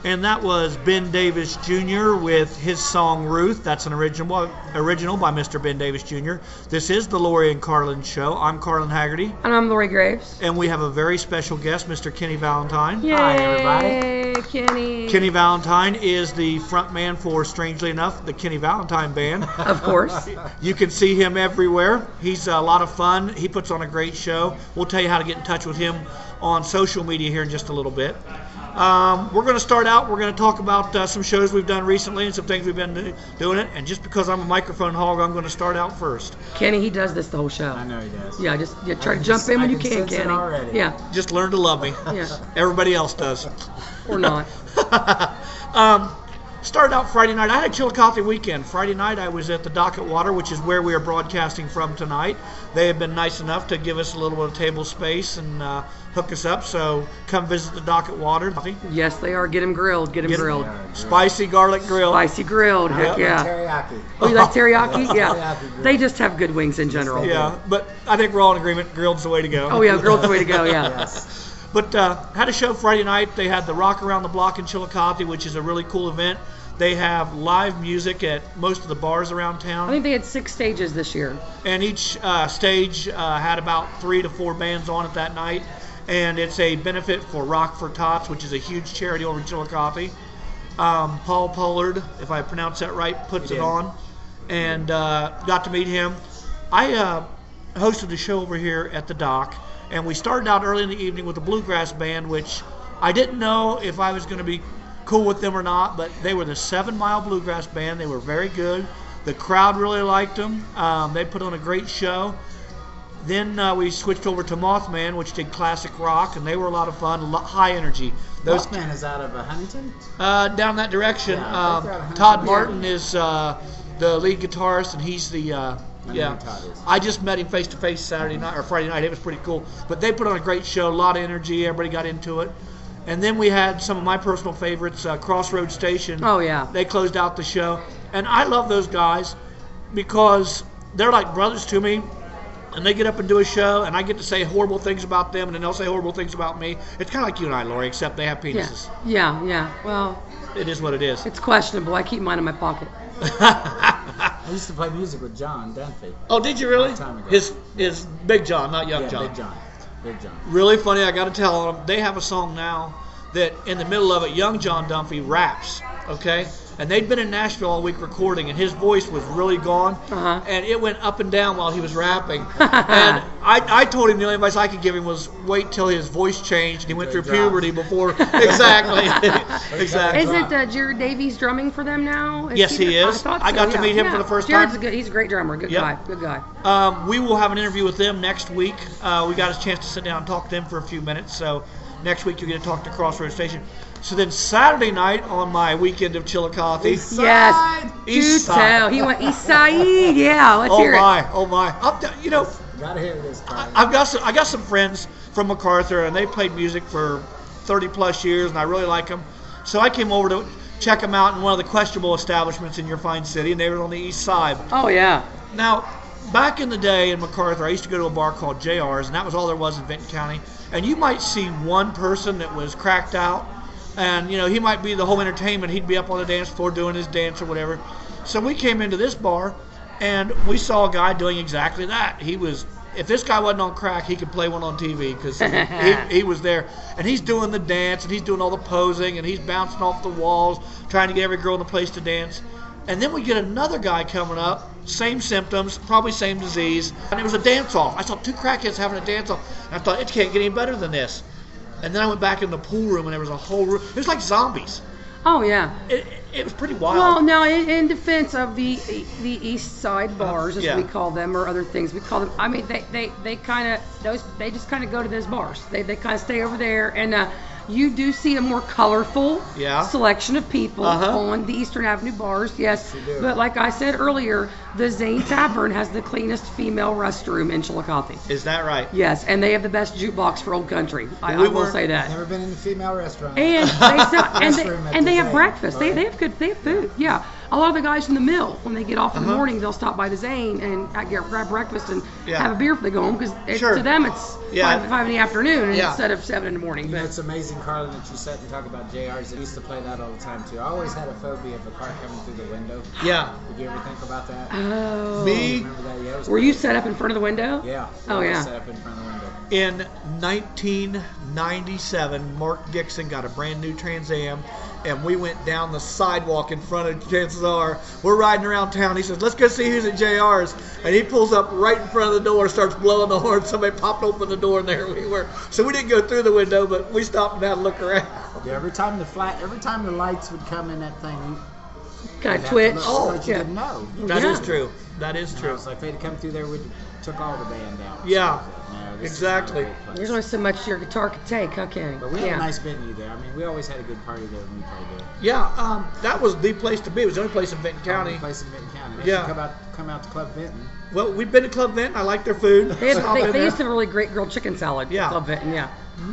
And that was Ben Davis Jr. with his song Ruth. That's an original by Mr. Ben Davis Jr. This is the Lori and Carlin Show. I'm Carlin Hagerty. And I'm Lori Graves. And we have a very special guest, Mr. Kenny Valentine. Yay, hi, everybody. Kenny. Kenny Valentine is the front man for, strangely enough, the Kenny Valentine Band. Of course. You can see him everywhere. He's a lot of fun. He puts on a great show. We'll tell you how to get in touch with him on social media here in just a little bit. We're going to start out. We're going to talk about some shows we've done recently and some things we've been doing it. And just because I'm a microphone hog, I'm going to start out first. Kenny, he does this the whole show. I know he does. Yeah, just try to jump in when you can, Kenny. Already. Yeah. Just learn to love me. Yeah. Everybody else does. Or not. Started out Friday night. I had a Chillicothe weekend. Friday night I was at the Dock at Water, which is where we are broadcasting from tonight. They have been nice enough to give us a little bit of table space and hook us up. So come visit the Dock at Water. Yes, they are. Get him grilled. Get him grilled. Spicy garlic grill. Spicy grilled. Heck yeah. Teriyaki. Oh, you like teriyaki? Yeah. Teriyaki grill. They just have good wings in general. Yeah, but I think we're all in agreement. Grilled's the way to go. Oh, yeah. Grilled's the way to go, yeah. Yes. But had a show Friday night. They had the Rock Around the Block in Chillicothe, which is a really cool event. They have live music at most of the bars around town. I think they had 6 stages this year. And each stage had about 3 to 4 bands on it that night. And it's a benefit for Rock for Tots, which is a huge charity over in Chillicothe. Paul Pollard, if I pronounce that right, puts it on. And got to meet him. I hosted a show over here at the Dock. And we started out early in the evening with a bluegrass band, which I didn't know if I was going to be cool with them or not, but they were the 7 Mile Bluegrass Band. They were very good. The crowd really liked them. They put on a great show. Then we switched over to Mothman, which did classic rock, and they were a lot of fun, high energy. Mothman is out of Huntington? Down that direction. Yeah, Todd Martin is the lead guitarist, and he's the I just met him face to face Saturday night or Friday night. It was pretty cool. But they put on a great show, a lot of energy. Everybody got into it. And then we had some of my personal favorites, Crossroads Station. Oh, yeah. They closed out the show. And I love those guys because they're like brothers to me. And they get up and do a show, and I get to say horrible things about them, and then they'll say horrible things about me. It's kind of like you and I, Lori, except they have penises. Yeah. Well, it is what it is. it's questionable. I keep mine in my pocket. I used to play music with John Dunphy. Oh, did you really? Long time ago. His Big John, not Young John. Big John. Big John. Really funny, I got to tell them, they have a song now that in the middle of it, Young John Dunphy raps, okay? And they'd been in Nashville all week recording, and his voice was really gone, and it went up and down while he was rapping. And I told him the only advice I could give him was wait till his voice changed, and he went through puberty before. Exactly. Exactly. Isn't Jared Davies drumming for them now? Yes, he is. I got to meet him for the first time. Jared's he's a great drummer. Good guy. We will have an interview with them next week. We got a chance to sit down and talk to them for a few minutes, so next week you'll get to talk to Crossroads Station. So then Saturday night on my weekend of Chillicothe. East side. Yes. East Do side. tell. He went East Side. Yeah, let's hear it. Oh my. Gotta hear this. I got some friends from MacArthur, and they played music for 30 plus years, and I really like them. So I came over to check them out in one of the questionable establishments in your fine city, and they were on the east side. Oh, yeah. Now, back in the day in MacArthur, I used to go to a bar called JR's, and that was all there was in Benton County. And you might see one person that was cracked out, and he might be the whole entertainment. He'd be up on the dance floor doing his dance or whatever. So we came into this bar, and we saw a guy doing exactly that. If this guy wasn't on crack, he could play one on TV because he was there. And he's doing the dance, and he's doing all the posing, and he's bouncing off the walls, trying to get every girl in the place to dance. And then we get another guy coming up, same symptoms, probably same disease, and it was a dance-off. I saw 2 crackheads having a dance-off, and I thought, it can't get any better than this. And then I went back in the pool room, and there was a whole room. It was like zombies. Oh, yeah. It was pretty wild. Well, now, in defense of the East Side bars, as we call them, or other things we call them, I mean, they just kind of go to those bars. They kind of stay over there, and you do see a more colorful selection of people on the Eastern Avenue bars, yes. But like I said earlier, the Zane Tavern has the cleanest female restroom in Chillicothe. Is that right? Yes, and they have the best jukebox for Old Country. I will say that. Never been in a female restaurant. And they have breakfast. They have food. Yeah. a lot of the guys from the mill, when they get off in the morning, they'll stop by the Zane and grab breakfast and have a beer before they go home, because to them it's 5 in the afternoon instead of 7 in the morning. You know, it's amazing, Carlin, that you sit and talk about JRs. I used to play that all the time too. I always had a phobia of a car coming through the window. Yeah. Did you ever think about that? Oh. Me? Remember that? Yeah, were you set up in front of the window? Yeah. Oh, yeah. Set up in front of the window. In 1997, Mark Dixon got a brand new Trans Am, and we went down the sidewalk in front of, chances are, we're riding around town. He says, let's go see who's at JR's. And he pulls up right in front of the door, starts blowing the horn. Somebody popped open the door, and there we were. So we didn't go through the window, but we stopped and had a look around. Yeah, every time the lights would come in that thing, Kind of twitch. Oh, you didn't know. That is true. That is true. So if they'd come through there, we'd took all the band out. Yeah. No, Exactly. There's only so much your guitar could take, huh, Kenny? But we had a nice venue there. I mean, we always had a good party there when we played there. Yeah, that was the place to be. It was the only place in Benton County. The place in Benton County. Yeah. Come out to Club Benton. Well, we've been to Club Benton. I like their food. They used to have a really great grilled chicken salad. Yeah. Club Benton, yeah.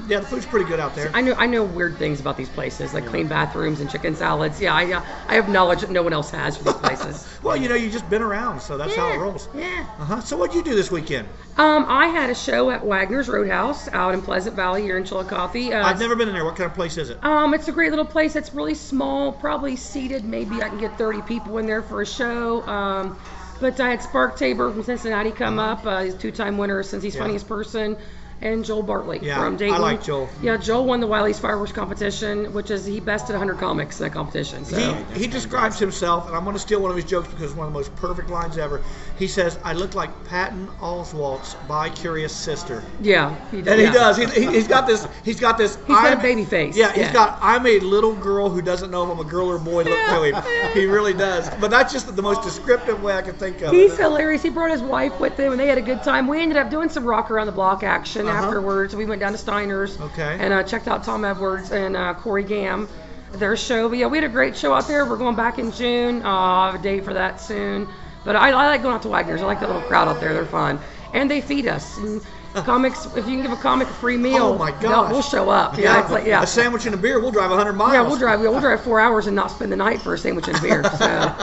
Yeah, the food's pretty good out there. I know weird things about these places, like clean bathrooms and chicken salads. Yeah, I have knowledge that no one else has for these places. Well, you've just been around, so that's how it rolls. Yeah. So what'd you do this weekend? I had a show at Wagner's Roadhouse out in Pleasant Valley here in Chillicothe. I've never been in there. What kind of place is it? It's a great little place. It's really small, probably seated. Maybe I can get 30 people in there for a show. But I had Spark Tabor from Cincinnati come up. He's a 2-time winner since he's Funniest Person. And Joel Bartley from Dayton. I like Joel. Yeah, Joel won the Wiley's Fireworks competition, which is he bested 100 comics in that competition. So. He describes himself, and I'm going to steal one of his jokes because it's one of the most perfect lines ever. He says, "I look like Patton Oswalt's bi-curious sister." Yeah, he does. And he does. He's got this. He's got a baby face. Yeah, he's got. I'm a little girl who doesn't know if I'm a girl or boy. Look to him. He really does. But that's just the most descriptive way I can think of. He's hilarious. He brought his wife with him, and they had a good time. We ended up doing some rock around the block action afterwards. We went down to Steiner's and checked out Tom Edwards and Corey Gam, their show. But yeah, we had a great show out there. We're going back in June. I'll have a date for that soon. But I like going out to Wagner's. I like that little crowd out there. They're fun. And they feed us. And comics, if you can give a comic a free meal, oh my gosh, we'll show up. Yeah, it's like, a sandwich and a beer. We'll drive 100 miles. Yeah, we'll drive 4 hours and not spend the night for a sandwich and a beer. So.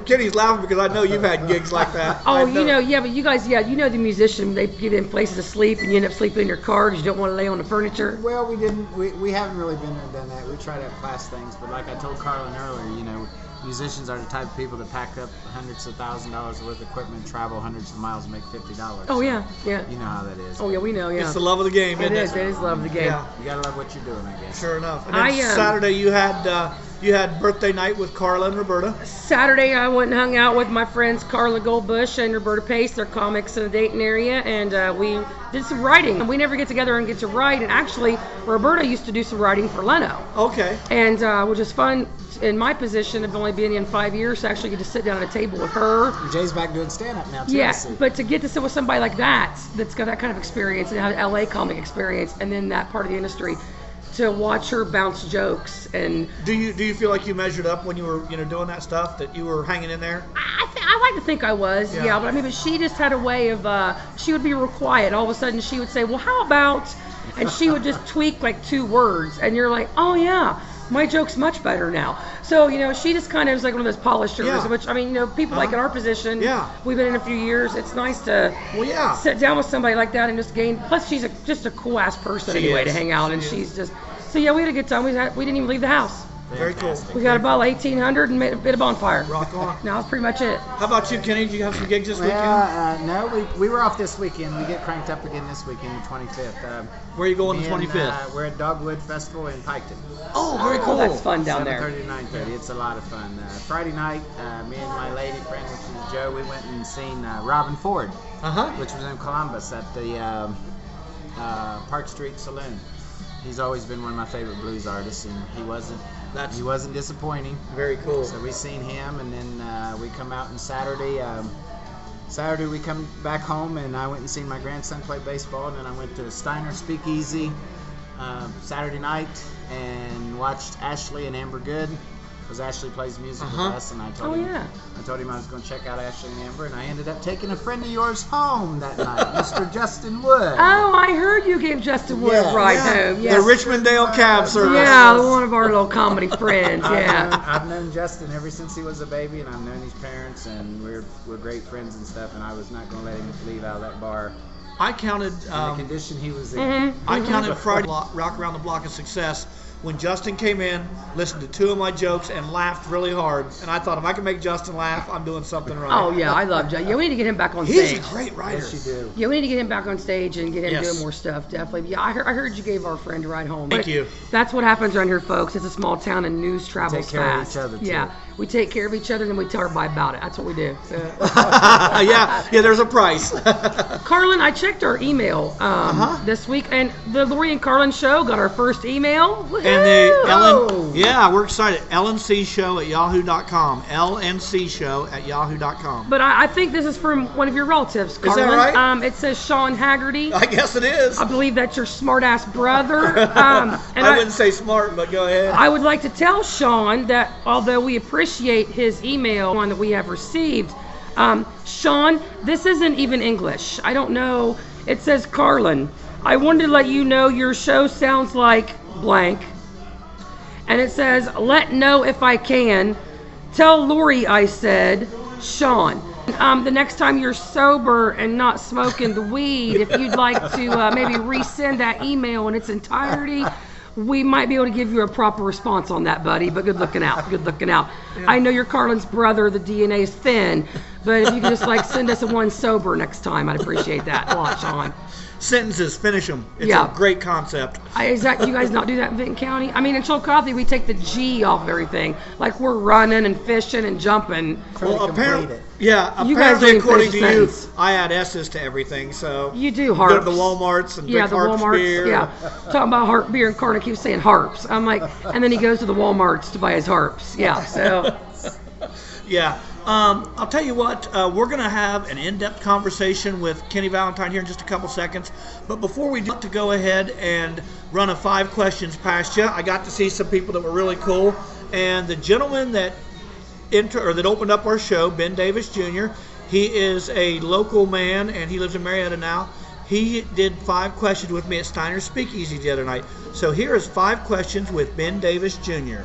Kenny's laughing because I know you've had gigs like that. Oh, but you guys, the musician, they give them places to sleep and you end up sleeping in your car because you don't want to lay on the furniture. Well, we didn't. We haven't really been there and done that. We try to have class things, but like I told Carlin earlier, musicians are the type of people that pack up hundreds of $1,000s worth of equipment, travel hundreds of miles, and make $50. Oh yeah. You know how that is. Oh yeah, we know. Yeah. It's the love of the game. It is love of the game. Yeah. You gotta love what you're doing, I guess. Sure enough. And then Saturday you had birthday night with Carla and Roberta. Saturday I went and hung out with my friends Carla Goldbush and Roberta Pace. They're comics in the Dayton area, and we did some writing. We never get together and get to write, and actually Roberta used to do some writing for Leno. Okay. And which is fun. In my position, I've only been in 5 years, so I actually get to sit down at a table with her. And Jay's back doing stand-up now, too. Yeah, but to get to sit with somebody like that's got that kind of experience and have LA comic experience, and then that part of the industry, to watch her bounce jokes. And do you feel like you measured up when you were doing that stuff, that you were hanging in there? I like to think I was, yeah. But she just had a way of she would be real quiet. All of a sudden she would say, "Well, how about?" And she would just tweak like 2 words, and you're like, "Oh yeah, my joke's much better now." So, she just kind of was like one of those polishers, which, people like in our position, we've been in a few years. It's nice to sit down with somebody like that and just gain. Plus, she's just a cool ass person to hang out, and she's just. So yeah, we had a good time. We didn't even leave the house. Very cool. We got about 1,800 and made a bit of bonfire. Rock on. No, that's pretty much it. How about you, Kenny? Did you have some gigs this weekend? No, we were off this weekend. We get cranked up again this weekend, the 25th. Where are you going the 25th? We're at Dogwood Festival in Piketon. Oh, very cool. That's fun down there. 7:30 to 9:30. It's a lot of fun. Friday night, me and my lady friend, which is Joe, we went and seen Robin Ford, which was in Columbus at the Park Street Saloon. He's always been one of my favorite blues artists, and he wasn't disappointing. Very cool. So we seen him, and then we come out on Saturday. Saturday we come back home, and I went and seen my grandson play baseball, and then I went to Steiner Speakeasy Saturday night and watched Ashley and Amber Good. because Ashley plays music with us, and I told him I was going to check out Ashley and Amber, and I ended up taking a friend of yours home that night, Mr. Justin Wood. Oh, I heard you gave Justin Wood a ride home. Yes. The Richmond-Dale cab service. Yeah, one of our little comedy friends. Yeah. I've known Justin ever since he was a baby, and I've known his parents, and we're great friends and stuff, and I was not going to let him leave out of that bar. I counted the condition he was in. I counted Friday Rock Around the Block a success when Justin came in, listened to 2 of my jokes, and laughed really hard. And I thought, if I can make Justin laugh, I'm doing something right. Oh, yeah, I love Justin. Yeah, we need to get him back on stage. He's a great writer. Yes, you do. Yeah, we need to get him back on stage and get him doing more stuff, definitely. Yeah, I heard you gave our friend a ride home. Thank you. That's what happens around here, folks. It's a small town and news travels Take care fast. of each other, too. Yeah, we take care of each other and then we tell everybody about it. That's what we do. So. yeah, there's a price. Carlin, I checked our email this week, and the Lori and Carlin show got our first email. Woo-hoo! And the we're excited. lncshow@yahoo.com. lncshow@yahoo.com. But I think this is from one of your relatives, Carlin. Is that right? It says Sean Hagerty. I guess it is. I believe that's your smart-ass brother. I wouldn't say smart, but go ahead. I would like to tell Sean that although we appreciate his email, one that we have received, Sean, this isn't even English. I don't know. It says, Carlin, I wanted to let you know your show sounds like blank. And it says, let know if I can. Tell Lori I said, Sean. The next time you're sober and not smoking the weed, if you'd like to maybe resend that email in its entirety, we might be able to give you a proper response on that, buddy. But good looking out. Good looking out. Yeah. I know you're Carlin's brother. The DNA is thin. But if you could just send us a one sober next time, I'd appreciate that a lot, Sean. Sentences, finish them. It's a great concept. You guys not do that in Vinton County? I mean, in Chillicothe, we take the G off of everything. Like we're running and fishing and jumping. Well, apparently, according to you, I add S's to everything. So you do harps. Go to the Walmarts and drink Harps beer. Yeah, talking about harp beer, and Carter keeps saying harps. I'm like, and then he goes to the Walmarts to buy his harps. Yeah, so. Yeah. I'll tell you what, we're going to have an in-depth conversation with Kenny Valentine here in just a couple seconds. But before we do, to go ahead and run a 5 questions past you. I got to see some people that were really cool. And the gentleman that opened up our show, Ben Davis Jr., he is a local man and he lives in Marietta now. He did 5 questions with me at Steiner's Speakeasy the other night. So here is 5 questions with Ben Davis Jr.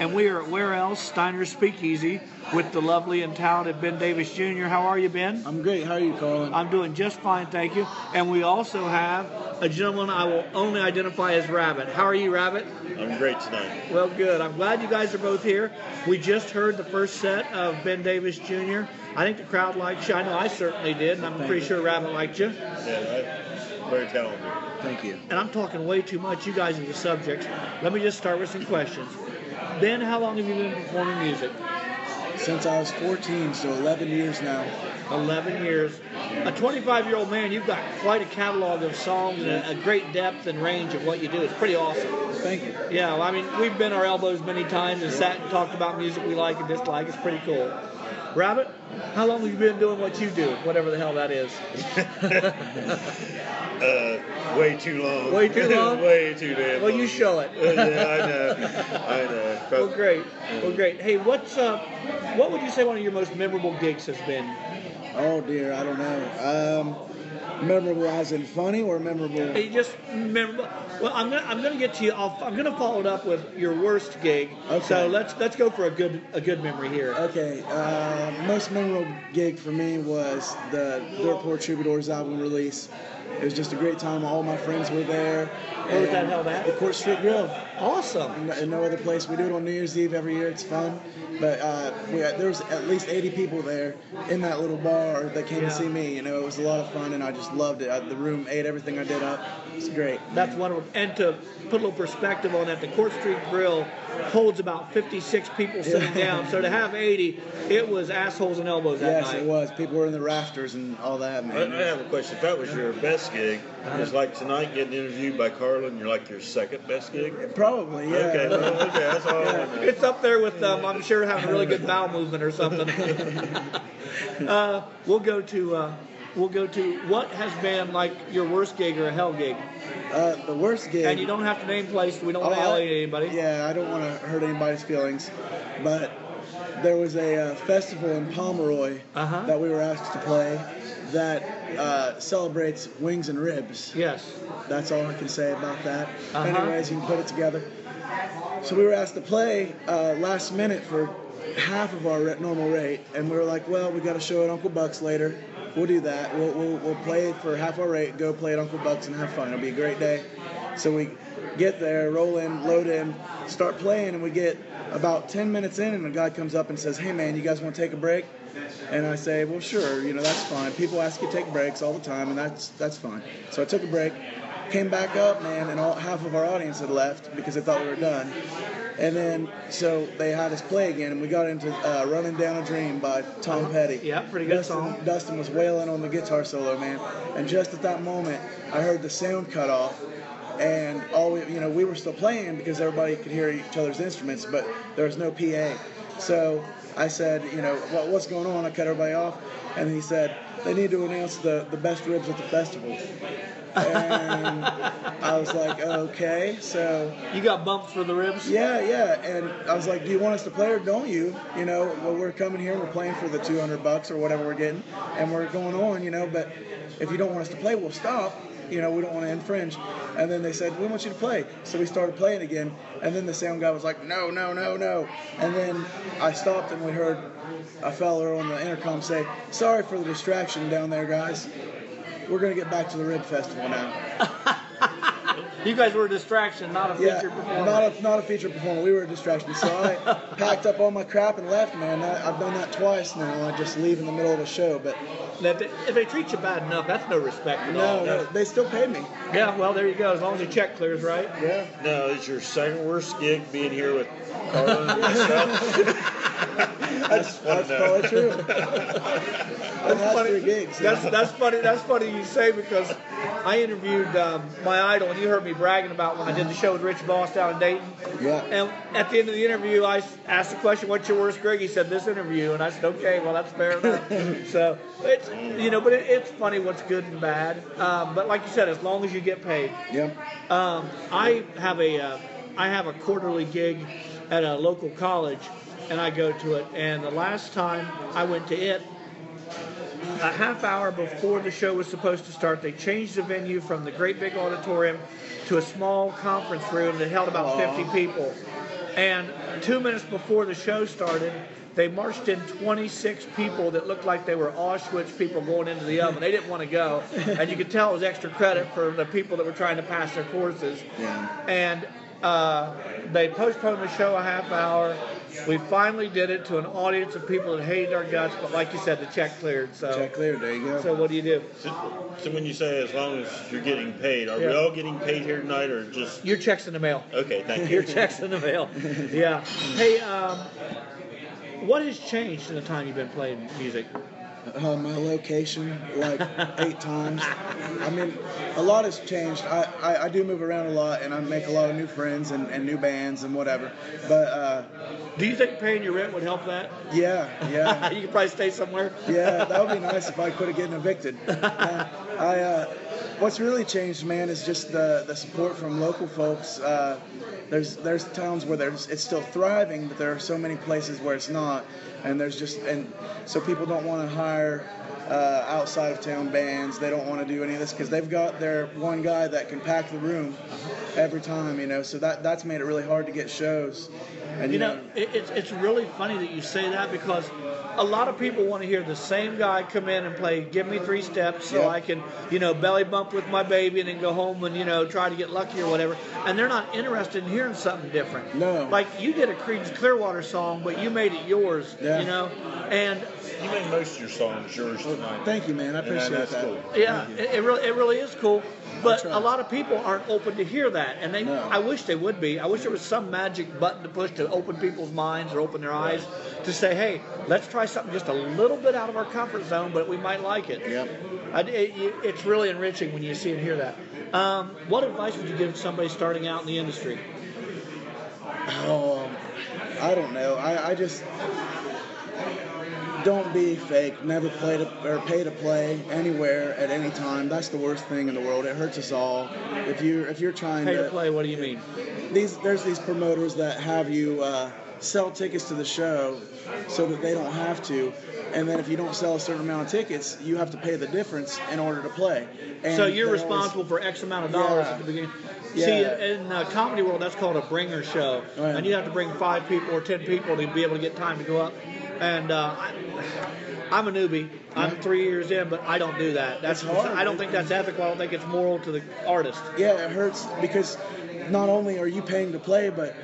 And we are at Where Else? Steiner's Speakeasy with the lovely and talented Ben Davis Jr. How are you, Ben? I'm great. How are you, Carlin? I'm doing just fine, thank you. And we also have a gentleman I will only identify as Rabbit. How are you, Rabbit? I'm great tonight. Well, good. I'm glad you guys are both here. We just heard the first set of Ben Davis Jr. I think the crowd likes you. I know I certainly did, and I'm pretty sure Rabbit liked you. Yeah, very talented. Thank you. And I'm talking way too much. You guys are the subjects. Let me just start with some questions. Ben, how long have you been performing music? Since I was 14, so 11 years now. 11 years. A 25-year-old man, you've got quite a catalog of songs and a great depth and range of what you do. It's pretty awesome. Thank you. Yeah, well, I mean, we've bent our elbows many times and sat and talked about music we like and dislike. It's pretty cool. Rabbit, how long have you been doing what you do, whatever the hell that is? Way too long. Way too long? Way too damn long. Well, you show it. Yeah, I know. Well, great. Hey, what would you say one of your most memorable gigs has been? Oh, dear, I don't know. Memorable as in funny or memorable? Hey, just memorable. Well, I'm gonna get to you. I'm gonna follow it up with your worst gig. Okay. So let's go for a good memory here. Okay. Most memorable gig for me was the Dirt Poor Troubadours album release. It was just a great time. All my friends were there. Where was that held at? The Court Street Grill. Awesome. And no other place. We do it on New Year's Eve every year. It's fun. But there was at least 80 people there in that little bar that came to see me. You know, it was a lot of fun, and I just loved it. The room ate everything I did up. It's great. That's wonderful. And to put a little perspective on that, the Court Street Grill holds about 56 people sitting down. So to have 80, it was assholes and elbows that night. Yes, it was. People were in the rafters and all that. Man. I have a question. If that was your best gig, it's like tonight getting interviewed by Carlin, you're like your second best gig? Probably, yeah. Okay, that's all. Yeah. It's up there with, I'm sure, having a really good bowel movement or something. We'll go to what has been like your worst gig or a hell gig? The worst gig. And you don't have to name places. We don't want to alienate anybody. Yeah, I don't want to hurt anybody's feelings. But there was a festival in Pomeroy that we were asked to play that celebrates wings and ribs. Yes. That's all I can say about that. Anyways, you can put it together. So we were asked to play last minute for half of our normal rate, and we were like, well, we got a show at Uncle Buck's later. We'll do that. We'll play for half our rate, go play at Uncle Buck's and have fun. It'll be a great day. So we get there, roll in, load in, start playing, and we get about 10 minutes in, and a guy comes up and says, hey man, you guys want to take a break? And I say, well, sure, that's fine. People ask you to take breaks all the time, and that's fine. So I took a break, came back up, man, and half of our audience had left because they thought we were done. And then, so they had us play again, and we got into Running Down a Dream by Tom Petty. Yeah, pretty good song. Dustin was wailing on the guitar solo, man. And just at that moment, I heard the sound cut off. And we were still playing because everybody could hear each other's instruments, but there was no PA. So I said, what's going on? I cut everybody off. And he said, they need to announce the best ribs at the festival. And I was like, okay, so. You got bumped for the ribs? Yeah. And I was like, do you want us to play or don't you? Well, we're coming here, we're playing for the $200 or whatever we're getting, and we're going on, but if you don't want us to play, we'll stop. We don't want to infringe. And then they said, we want you to play. So we started playing again. And then the sound guy was like, no. And then I stopped and we heard a fella on the intercom say, sorry for the distraction down there, guys. We're going to get back to the Rib Festival now. You guys were a distraction, not a featured performer. Not a featured performer. We were a distraction. So I packed up all my crap and left, man. I've done that twice now. I just leave in the middle of a show. But if they treat you bad enough, that's no respect at all. No, they still pay me. Yeah, well, there you go. As long as your check clears, right? Yeah. No, it's your second worst gig being here with Carlin and myself. That's probably true. That's funny. Gigs, that's funny. That's funny you say, because I interviewed my idol, and you heard me bragging about when I did the show with Rich Boss down in Dayton. Yeah. And at the end of the interview, I asked the question, "What's your worst gig?" He said, "This interview," and I said, "Okay, well that's fair enough." So it's but it's funny what's good and bad. But like you said, as long as you get paid. Yeah. I have a quarterly gig at a local college, and I go to it. And the last time I went to it, a half hour before the show was supposed to start, they changed the venue from the great big auditorium to a small conference room that held about 50 people. And 2 minutes before the show started, they marched in 26 people that looked like they were Auschwitz people going into the oven. They didn't want to go. And you could tell it was extra credit for the people that were trying to pass their courses. Yeah. And they postponed the show a half hour. We finally did it to an audience of people that hated our guts, but like you said, the check cleared. So check cleared, there you go. So what do you do? So when you say as long as you're getting paid, are we all getting paid here tonight, or just your check's in the mail? Okay, thank you. Your check's in the mail. Yeah. Hey, what has changed in the time you've been playing music? My location, like 8 times. I mean, a lot has changed. I do move around a lot, and I make a lot of new friends and new bands and whatever. But do you think paying your rent would help that? Yeah. You could probably stay somewhere. Yeah, that would be nice if I quit getting evicted. What's really changed, man, is just the support from local folks. There's towns where it's still thriving, but there are so many places where it's not, and so people don't want to hire outside of town bands. They don't want to do any of this because they've got their one guy that can pack the room every time, so that's made it really hard to get shows. And it's really funny that you say that, because a lot of people want to hear the same guy come in and play Give Me 3 Steps so I can, belly bump with my baby and then go home and, try to get lucky or whatever. And they're not interested in hearing something different. No. Like you did a Creedence Clearwater song, but you made it yours, and you made most of your songs yours tonight. Thank you, man. I appreciate that. Cool. Yeah, it really is cool. But a lot of people aren't open to hear that, and I wish they would be. I wish there was some magic button to push to open people's minds or open their eyes to say, hey, let's try something just a little bit out of our comfort zone, but we might like it. Yep. It's really enriching when you see and hear that. What advice would you give somebody starting out in the industry? I don't know. don't be fake. Never pay to play anywhere at any time. That's the worst thing in the world. It hurts us all. If you're trying Pay to play. What do you mean? There's these promoters that have you sell tickets to the show so that they don't have to, and then if you don't sell a certain amount of tickets, you have to pay the difference in order to play. And so you're responsible for X amount of dollars at the beginning. Yeah. See, in the comedy world, that's called a bringer show, Right. and you have to bring 5 people or 10 people to be able to get time to go up. And I'm a newbie. I'm 3 years in, but I don't do that. That's It's hard. I don't think that's ethical. I don't think it's moral to the artist. Yeah, it hurts because not only are you paying to play, but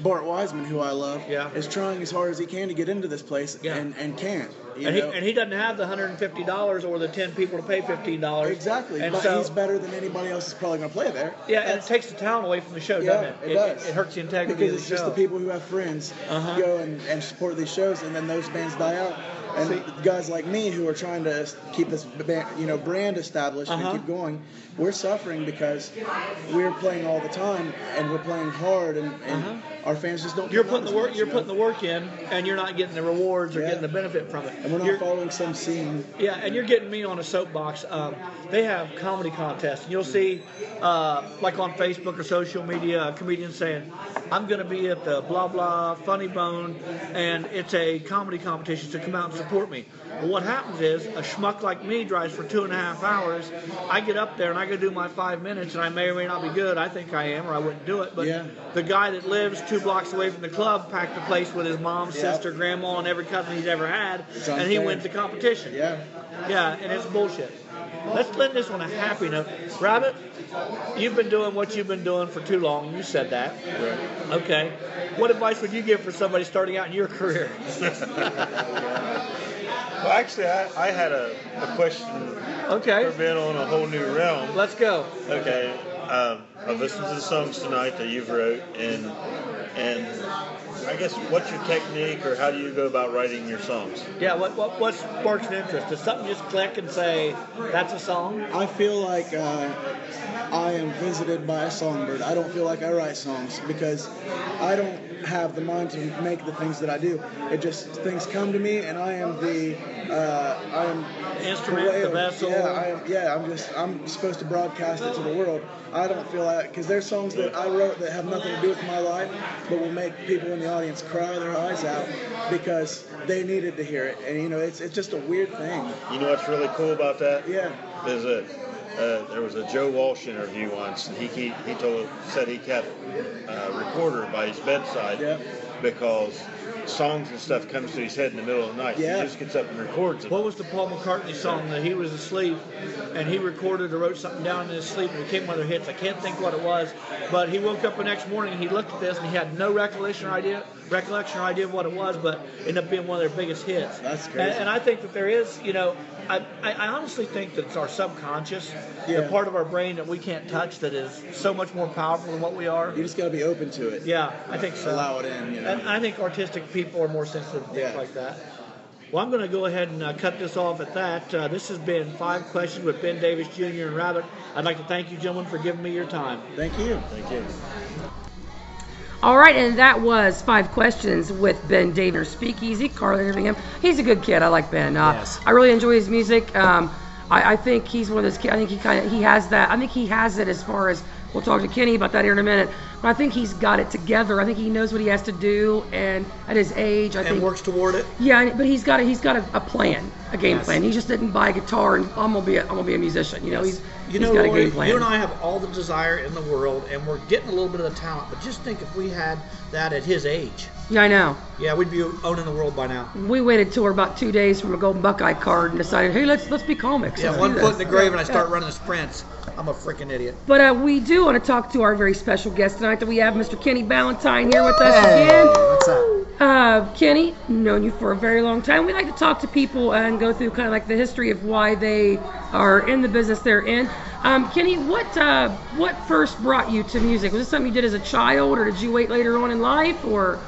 Bart Wiseman, who I love, is trying as hard as he can to get into this place and can't. And he doesn't have the $150 or the 10 people to pay $15. Exactly, and but so, he's better than anybody else is probably going to play there. Yeah, and it takes the talent away from the show, doesn't it? It does. It hurts the integrity because of the show. it's just the people who have friends go and support these shows, and then those bands die out. And guys like me who are trying to keep this brand established and keep going, we're suffering because we're playing all the time and we're playing hard, and our fans just don't. You're putting the work. You're putting the work in, and you're not getting the rewards or getting the benefit from it. And we're not following some scene. Yeah, and you're getting me on a soapbox. They have comedy contests, and you'll see, like on Facebook or social media, a comedian saying, "I'm going to be at the blah blah Funny Bone, and it's a comedy competition, so come out and support me." Well, what happens is a schmuck like me drives for 2.5 hours. I get up there and I go do my 5 minutes, and I may or may not be good. I think I am, or I wouldn't do it. But the guy that lives 2 blocks away from the club packed the place with his mom, sister, grandma, and every cousin he's ever had, and he wins the competition. Yeah, and it's bullshit. Let's end this on a happy note. Rabbit, you've been doing what you've been doing for too long. You said that. Right. Okay. What advice would you give for somebody starting out in your career? Well, actually, I had a question for Ben on a whole new realm. Let's go. Okay. I've listened to the songs tonight that you've wrote, and I guess what's your technique, or how do you go about writing your songs? Yeah, what sparks an interest? Does something just click and say, that's a song? I feel like I am visited by a songbird. I don't feel like I write songs because I don't have the mind to make the things that I do. It just, things come to me, and I am the instrument, the vessel. I'm supposed to broadcast it to the world. I don't feel like, because there's songs that I wrote that have nothing to do with my life, but will make people in the audience cry their eyes out because they needed to hear it. And it's just a weird thing. You know what's really cool about that? Yeah. There's there was a Joe Walsh interview once, and he said he kept a recorder by his bedside because songs and stuff comes to his head in the middle of the night. He just gets up and records it. What was the Paul McCartney song that he was asleep and he recorded or wrote something down in his sleep and it became one of their hits? I can't think what it was, but he woke up the next morning and he looked at this and he had no recollection or idea of what it was, but it ended up being one of their biggest hits. That's crazy. And I think that there is, I honestly think that it's our subconscious, the part of our brain that we can't touch that is so much more powerful than what we are. You just got to be open to it. Yeah, I think so. Allow it in, And I think artistic people are more sensitive to things like that. Well, I'm going to go ahead and cut this off at that. This has been 5 Questions with Ben Davis Jr. and Rabbit. I'd like to thank you, gentlemen, for giving me your time. Thank you. Thank you. All right, and that was 5 Questions with Ben Davis, Speakeasy, Carlin interviewing him. He's a good kid. I like Ben. Yes. I really enjoy his music. I think he's one of those kids. I think he has that. I think he has it as far as, we'll talk to Kenny about that here in a minute. But I think he's got it together. I think he knows what he has to do, and at his age, I think works toward it. Yeah, but he's got a plan, a game plan. He just didn't buy a guitar and I'm gonna be a musician. He's got a game plan. You and I have all the desire in the world, and we're getting a little bit of the talent. But just think if we had that at his age. Yeah, I know. Yeah, we'd be owning the world by now. We waited till we're about 2 days from a Golden Buckeye card and decided, hey, let's be comics. Yeah, Let's one do foot in this. the grave and I start running the sprints. I'm a freaking idiot. But we do want to talk to our very special guest tonight. That we have Mr. Kenny Ballantyne here with us again. What's up? Kenny, known you for a very long time. We like to talk to people and go through kind of like the history of why they are in the business they're in. Kenny, what first brought you to music? Was this something you did as a child, or did you wait later on in life, or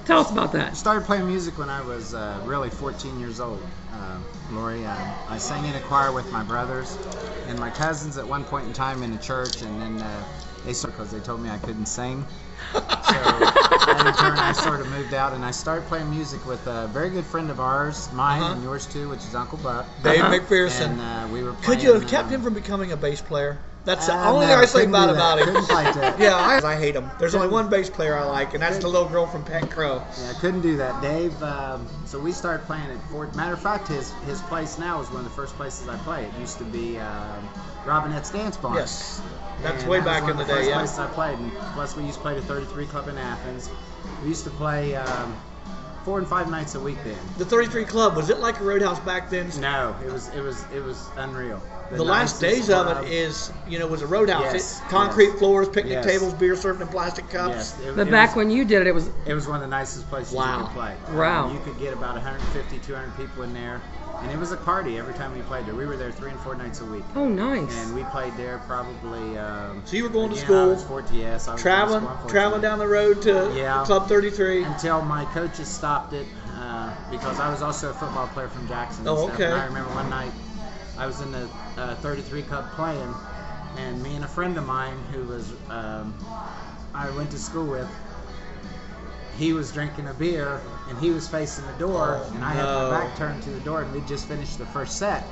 tell us about that? I started playing music when I was really 14 years old, Lori. I sang in a choir with my brothers and my cousins at one point in time in a church, and then they started because they told me I couldn't sing. So And in turn, I sort of moved out, and I started playing music with a very good friend of ours, mine and yours too, which is Uncle Buck. Dave McPherson. And we were playing, Could you have kept him from becoming a bass player? That's the only no, thing I say couldn't bad do that. about him. Couldn't play that. Yeah, I hate him. There's only one bass player I like, and that's the little girl from Pet Crow. Yeah, I couldn't do that. Dave, so we started playing at Fort. Matter of fact, his place now is one of the first places I play. It used to be Robinette's Dance Barn. Yes, that's And way that was back one in the of the day, first yeah. places I played. And plus, we used to play the 33 Club in Athens. We used to play 4 and 5 nights a week then. The 33 Club, was it like a Roadhouse back then? No, it was unreal. The last days of it was a Roadhouse. Yes, Concrete yes. floors, picnic Yes. tables, beer served in plastic cups. Yes, But back when you did it, it was one of the nicest places Wow. you could play. Wow. You could get about 150, 200 people in there, and it was a party every time we played there. We were there 3 and 4 nights a week. Oh, nice. And we played there probably. So you were going to again, school, I was 14, yes, I was traveling going to school, traveling down the road to Yeah. Club 33. until my coaches stopped it because I was also a football player from Jackson. Oh, and stuff. okay. And I remember one night I was in the 33 Club playing, and me and a friend of mine who was I went to school with, he was drinking a beer and he was facing the door, and I had my back turned to the door, and we just finished the first set.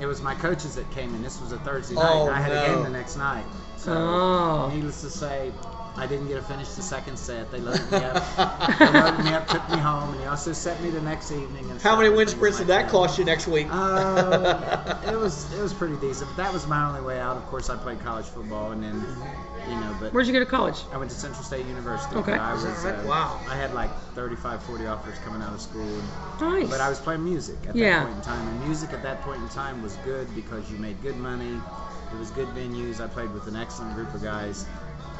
It was my coaches that came in. This was a Thursday night, and I had a game the next night. So, needless to say, I didn't get to finish the second set. They loaded me up. Took me home, and he also sent me the next evening. And How many wind things sprints like did that cost you next week? It was pretty decent. But that was my only way out. Of course, I played college football, and then but Where'd you go to college? I went to Central State University. Okay. But I was, Is that right? Wow. I had like 35, 40 offers coming out of school. Nice. But I was playing music at that point in time, and music at that point in time was good because you made good money. It was good venues. I played with an excellent group of guys.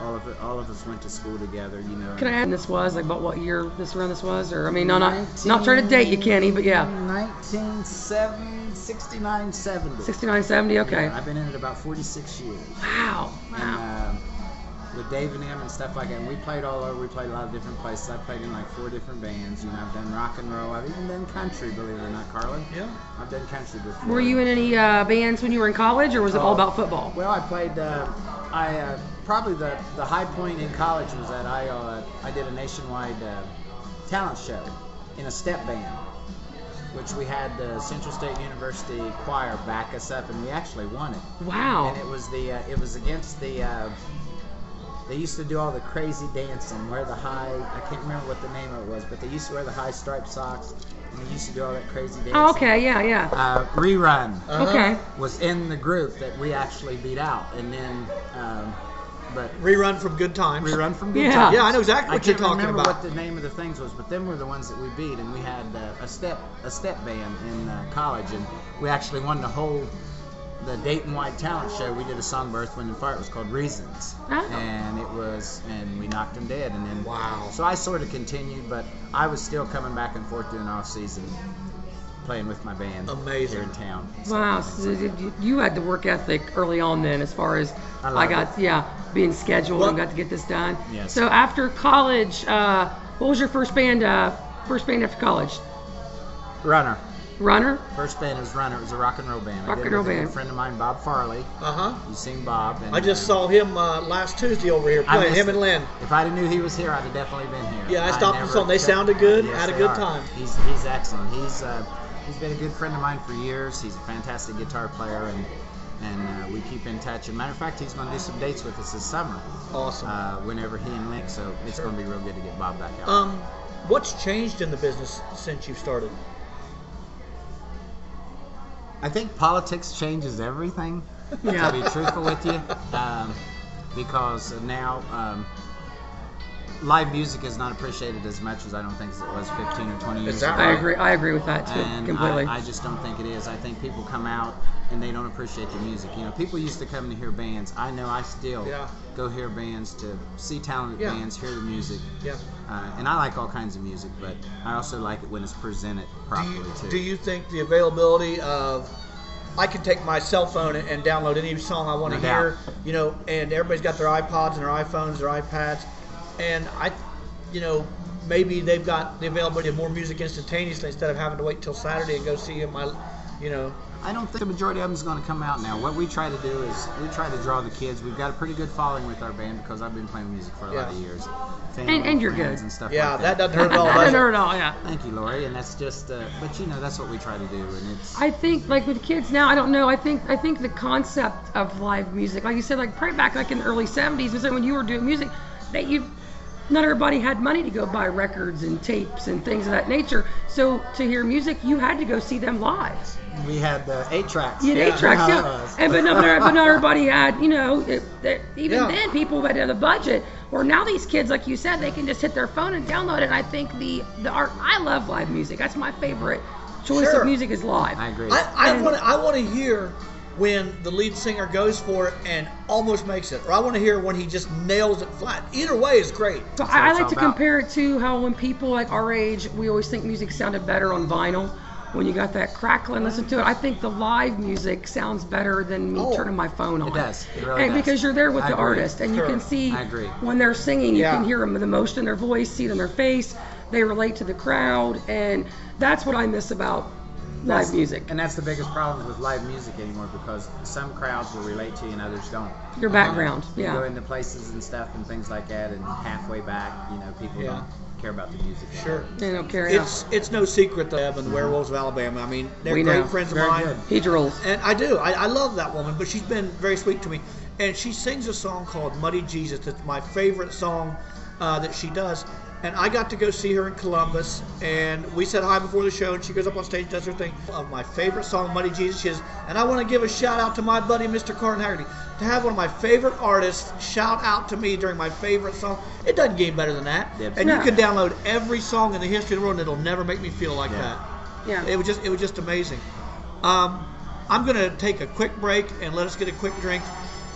All of us went to school together, Can I add this was like about what year this was, or I mean, not trying to date you, Kenny, but yeah. 69, 70. 69, 70. Okay. Yeah, I've been in it about 46 years. Wow. And, with Dave and him and stuff like that. And we played all over. We played a lot of different places. I played in like 4 different bands. I've done rock and roll. I've even done country, believe it or not, Carlin. Yeah. I've done country before. Were you in any bands when you were in college, or was it all about football? Well, I played. Probably the high point in college was that I did a nationwide talent show in a step band, which we had the Central State University choir back us up, and we actually won it. Wow. And it was against the. They used to do all the crazy dancing, wear the high, I can't remember what the name of it was, but they used to wear the high striped socks, and they used to do all that crazy dancing. Oh, okay, yeah. Rerun Okay. was in the group that we actually beat out, and then, but Rerun from Good Times. Rerun from Good Yeah. Times. Yeah, I know exactly what you're talking I can't remember about. what the name of the things was, but them were the ones that we beat, and we had a step band in college, and we actually won the Dayton-wide talent show. We did a song by Earth, Wind and Fire. It was called Reasons. Oh. And we knocked them dead. And then, wow. So I sort of continued, but I was still coming back and forth during off season, playing with my band here in town. Wow. So you had the work ethic early on then, as far as being scheduled and got to get this done. Yes. So after college, what was your first band after college? Runner. Runner? First band was Runner. It was a rock and roll band. Rock and roll band. A friend of mine, Bob Farley. You seen Bob? And, I just saw him last Tuesday over here playing. Him and Lynn. If I'd have knew he was here, I'd have definitely been here. Yeah, I stopped and saw them. They sounded good. Yes, had a they good are. time. He's excellent. He's been a good friend of mine for years. He's a fantastic guitar player, and we keep in touch. As a matter of fact, he's going to do some dates with us this summer. Awesome. Whenever he and Link, so it's going to be real good to get Bob back out. What's changed in the business since you've started? I think politics changes everything, to be truthful with you, because now live music is not appreciated as much as I don't think as it was 15 or 20 years ago. I agree with that too, And completely. I just don't think it is. I think people come out and they don't appreciate the music. People used to come to hear bands. I know I still go hear bands to see talented bands, hear the music. Yeah. And I like all kinds of music, but I also like it when it's presented properly too. Do you think the availability of I can take my cell phone and download any song I want to hear, and everybody's got their iPods and their iPhones, their iPads, and maybe they've got the availability of more music instantaneously instead of having to wait till Saturday and go see my I don't think the majority of them is going to come out now. What we try to do is we try to draw the kids. We've got a pretty good following with our band because I've been playing music for a lot of years. And you're good. And stuff Yeah, like that doesn't hurt at all. That does doesn't it? hurt at all, yeah. Thank you, Lori. And that's just, but you know, that's what we try to do. And it's. I think, like with kids now, I don't know. I think the concept of live music, like you said, like probably back like in the early '70s, was when you were doing music, that not everybody had money to go buy records and tapes and things of that nature. So to hear music, you had to go see them live. We had 8 tracks. You had 8 tracks, yeah. But not everybody had, you know, then people had the budget. Or now these kids, like you said, they can just hit their phone and download it. And I think the art, I love live music. That's my favorite choice of music is live. I agree. I want to hear when the lead singer goes for it and almost makes it, or I want to hear when he just nails it flat. Either way is great. So I like to compare it to how when people like our age, we always think music sounded better on vinyl. When you got that crackle and listen to it, I think the live music sounds better than me turning my phone on. It does. It really does. Because you're there with the artist, and you can see when they're singing, you can hear them, the emotion in their voice, see it in their face. They relate to the crowd, and that's what I miss about live music. And that's the biggest problem with live music anymore, because some crowds will relate to you and others don't. Your background, You go into places and stuff and things like that, and halfway back, you know, people don't care about the music. Sure. They don't care. It's no secret that Evan, the Werewolves of Alabama. I mean, they're great friends of mine. He drills. And I do. I love that woman, but she's been very sweet to me. And she sings a song called Muddy Jesus. It's my favorite song that she does. And I got to go see her in Columbus, and we said hi before the show, and she goes up on stage, does her thing. My favorite song, Muddy Jesus, and I want to give a shout out to my buddy, Mr. Carlin Hagerty. To have one of my favorite artists shout out to me during my favorite song, it doesn't get better than that. And you can download every song in the history of the world, and it'll never make me feel like that. Yeah. It was just amazing. I'm going to take a quick break and let us get a quick drink.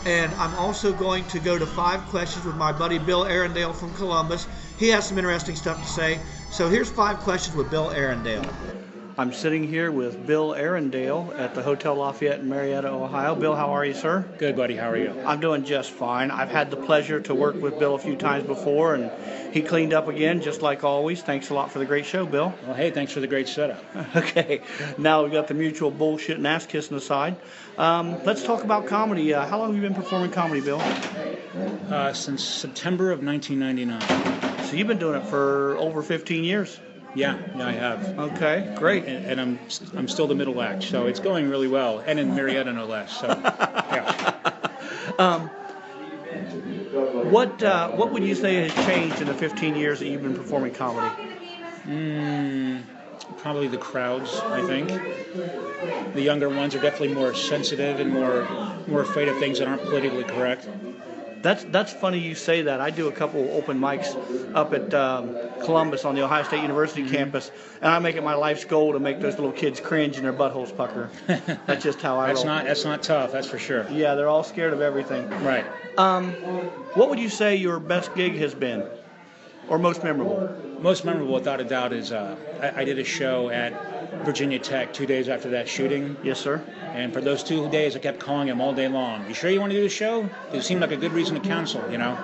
And I'm also going to go to 5 questions with my buddy Bill Arundel from Columbus. He has some interesting stuff to say. So here's 5 questions with Bill Arundel. I'm sitting here with Bill Arundel at the Hotel Lafayette in Marietta, Ohio. Bill, how are you, sir? Good, buddy. How are you? I'm doing just fine. I've had the pleasure to work with Bill a few times before, and he cleaned up again, just like always. Thanks a lot for the great show, Bill. Well, hey, thanks for the great setup. Okay, now we've got the mutual bullshit and ass-kissing aside. Let's talk about comedy. How long have you been performing comedy, Bill? Since September of 1999. So you've been doing it for over 15 years? Yeah, I have. Okay, great. And I'm still the middle act, so it's going really well, and in Marietta no less. So, yeah. What would you say has changed in the 15 years that you've been performing comedy? Probably the crowds, I think. The younger ones are definitely more sensitive and more afraid of things that aren't politically correct. That's funny you say that. I do a couple open mics up at Columbus on the Ohio State University campus, and I make it my life's goal to make those little kids cringe and their buttholes pucker. That's just how I roll. That's not tough, that's for sure. Yeah, they're all scared of everything. Right. What would you say your best gig has been, or most memorable? Most memorable, without a doubt, is I did a show at Virginia Tech 2 days after that shooting. Yes, sir. And for those 2 days, I kept calling him all day long. You sure you want to do the show? It seemed like a good reason to cancel, you know?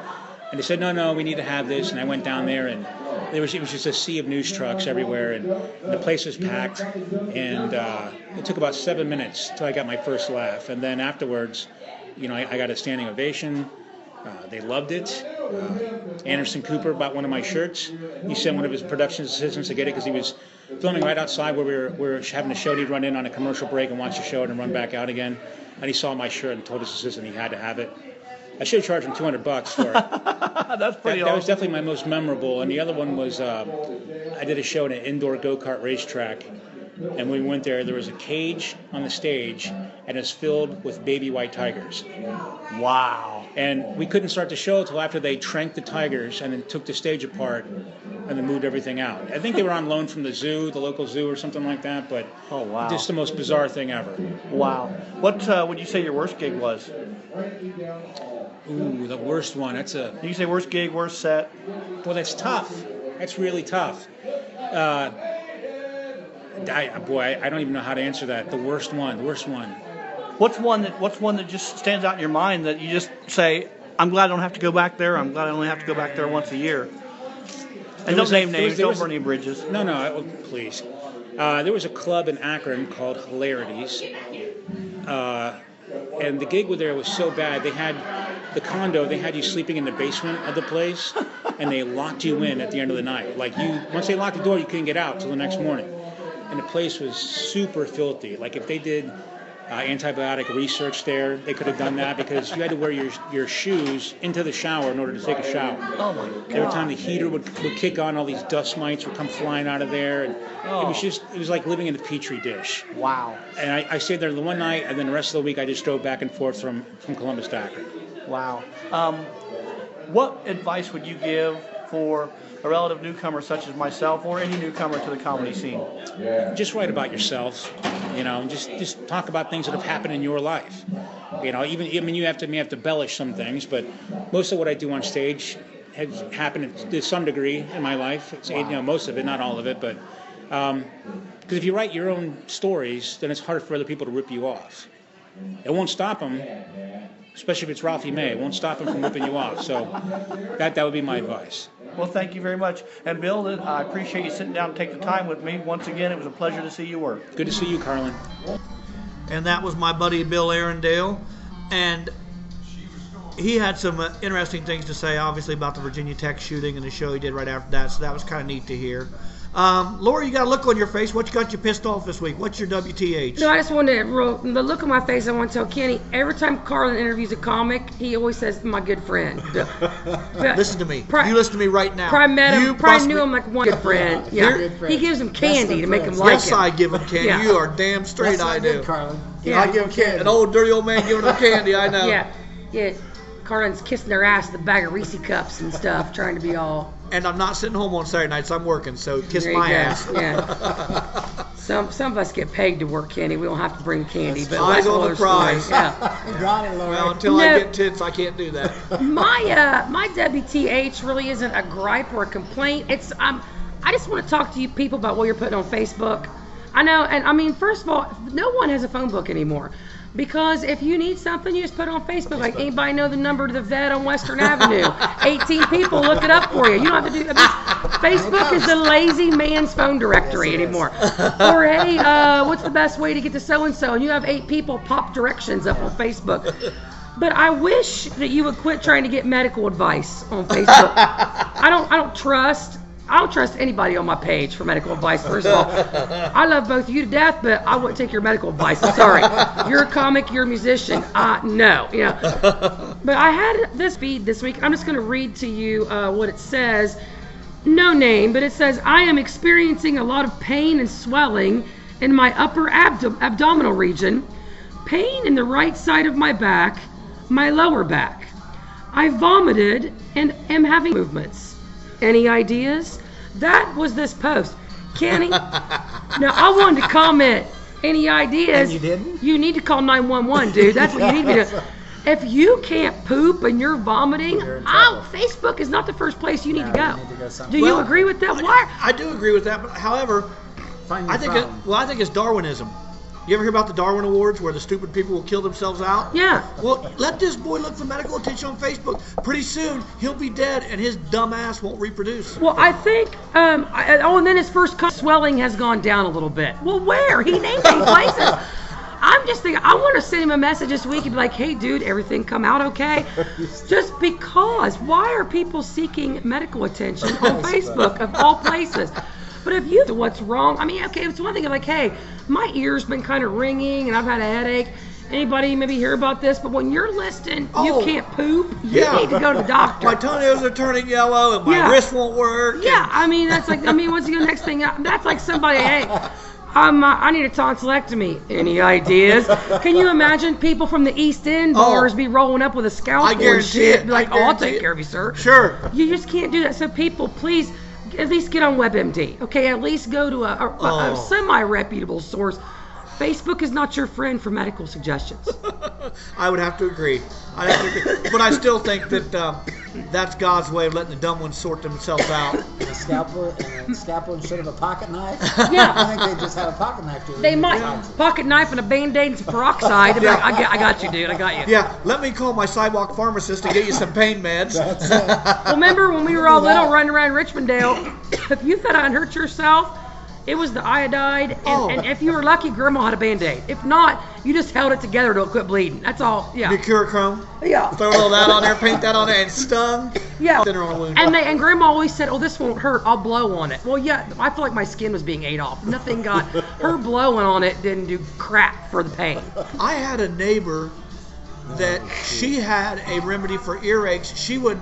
And they said, no, we need to have this. And I went down there, and it was just a sea of news trucks everywhere, and the place was packed. And it took about 7 minutes till I got my first laugh. And then afterwards, you know, I got a standing ovation. They loved it. Anderson Cooper bought one of my shirts. He sent one of his production assistants to get it because he was filming right outside where we were having a show. He'd run in on a commercial break and watch the show and run back out again. And he saw my shirt and told his assistant he had to have it. I should have charged him $200 for it. That's pretty awesome. That was definitely my most memorable. And the other one was I did a show at an indoor go-kart racetrack. And when we went there was a cage on the stage, and it's filled with baby white tigers. Wow. And we couldn't start the show until after they tranked the tigers and then took the stage apart and then moved everything out. I think they were on loan from the zoo, the local zoo or something like that, but just the most bizarre thing ever. Wow. What would you say your worst gig was? Ooh, the worst one. You say worst gig, worst set? Well, that's tough. That's really tough. I don't even know how to answer that. The worst one. What's one that just stands out in your mind that you just say, I'm glad I don't have to go back there. I'm glad I only have to go back there once a year. And don't name names. Don't burn any bridges. No, please. There was a club in Akron called Hilarities, And the gig there was so bad. They had they had you sleeping in the basement of the place, and they locked you in at the end of the night. Like once they locked the door, you couldn't get out till the next morning. And the place was super filthy. Like if they did antibiotic research there, they could have done that, because you had to wear your shoes into the shower in order to take a shower. Oh my God. Every time the heater would kick on, all these dust mites would come flying out of there, and it was like living in a petri dish. Wow. And I stayed there the one night, and then the rest of the week I just drove back and forth from Columbus to Akron. Wow. What advice would you give for a relative newcomer such as myself, or any newcomer to the comedy scene? Just write about yourself, just talk about things that have happened in your life. You may have to embellish some things, but most of what I do on stage has happened to some degree in my life. It's, most of it, not all of it, but because if you write your own stories, then it's hard for other people to rip you off. It won't stop them, especially if it's Ralphie May. It won't stop them from ripping you off. So that would be my advice. Well, thank you very much. And Bill, I appreciate you sitting down and taking the time with me. Once again, it was a pleasure to see you work. Good to see you, Carlin. And that was my buddy Bill Arundel. And he had some interesting things to say, obviously, about the Virginia Tech shooting and the show he did right after that. So that was kind of neat to hear. Laura, you got a look on your face. What got you pissed off this week? What's your WTH? No, I just wanted the look on my face. I want to tell Kenny, every time Carlin interviews a comic, he always says, my good friend. Listen to me. You listen to me right now. Probably met him, probably knew him like one good friend. Yeah. He gives him candy to make him like him. Yes, I give him candy. Yeah. You are damn straight. I do. Carlin. Yeah. I give him candy. An old dirty old man giving him candy. I know. Yeah. Carlin's kissing their ass with a bag of Reese cups and stuff, trying to be all. And I'm not sitting home on Saturday nights. I'm working, so kiss my ass. Yeah. Some of us get paid to work, Kenny. We don't have to bring candy, but eyes on the prize. Yeah. Well, until I get tits, I can't do that. My WTH really isn't a gripe or a complaint. It's I just want to talk to you people about what you're putting on Facebook. I know, and I mean, first of all, no one has a phone book anymore. Because if you need something, you just put it on Facebook. Like, anybody know the number to the vet on Western Avenue? 18 people look it up for you. You don't have to do. Facebook is the lazy man's phone directory anymore. Or hey, what's the best way to get to so and so? And you have 8 people pop directions up on Facebook. But I wish that you would quit trying to get medical advice on Facebook. I don't trust anybody on my page for medical advice, first of all. I love both of you to death, but I wouldn't take your medical advice. I'm sorry. You're a comic, you're a musician. No. But I had this feed this week. I'm just going to read to you what it says. No name, but it says, I am experiencing a lot of pain and swelling in my upper abdominal region, pain in the right side of my back, my lower back. I vomited and am having movements. Any ideas? That was this post. Kenny, now I wanted to comment. Any ideas? And you didn't? You need to call 911, dude. That's what you need me to. If you can't poop and you're vomiting, Facebook is not the first place you need to go. Do you agree with that? Why? I do agree with that, but however, I think it's Darwinism. You ever hear about the Darwin Awards where the stupid people will kill themselves out? Yeah. Well, let this boy look for medical attention on Facebook. Pretty soon, he'll be dead and his dumb ass won't reproduce. Well, I think, and then his first swelling has gone down a little bit. Well, where? He named 8 places. I'm just thinking, I want to send him a message this week and be like, hey, dude, everything come out okay? Just because. Why are people seeking medical attention on Facebook, of all places? But if you know what's wrong, I mean, okay, it's one thing of like, hey, my ear's been kind of ringing and I've had a headache. Anybody maybe hear about this? But when you're listing, you can't poop, you need to go to the doctor. My toenails are turning yellow and my wrist won't work. Yeah, I mean, that's like, what's the next thing? That's like somebody, hey, I need a tonsillectomy. Any ideas? Can you imagine people from the East End bars be rolling up with a scalpel and shit? Be like, I'll take care of you, sir. Sure. You just can't do that. So people, please, at least get on WebMD, okay? At least go to a semi-reputable source. Facebook is not your friend for medical suggestions. I would have to agree. But I still think that that's God's way of letting the dumb ones sort themselves out. A scalpel instead of a pocket knife? Yeah. I think they just have a pocket knife. They might. Pocket knife and a Band-Aid and some peroxide. Yeah. I got you, dude. I got you. Yeah, let me call my sidewalk pharmacist to get you some pain meds. That's it. Well, remember when we were all little running around Richmonddale, if you thought I'd hurt yourself, It was the iodide, and if you were lucky, Grandma had a Band-Aid. If not, you just held it together till it quit bleeding. That's all. Yeah. Mercurochrome. Yeah. Throw all that on there, paint that on there, and stung. Yeah. Thinner on a wound. And Grandma always said, "Oh, this won't hurt. I'll blow on it." Well, yeah, I feel like my skin was being ate off. Nothing got her blowing on it didn't do crap for the pain. I had a neighbor that she had a remedy for earaches. She would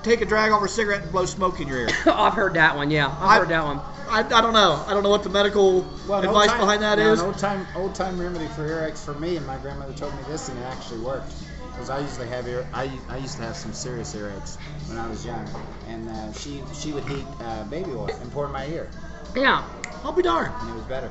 take a drag off her cigarette and blow smoke in your ear. I've heard that one. Yeah, I've heard that one. I don't know. I don't know what the medical advice behind that is. An old time remedy for earaches for me, and my grandmother told me this, and it actually worked. Because I usually have I used to have some serious earaches when I was young, and she would heat baby oil and pour in my ear. Yeah. I'll be darned. And it was better.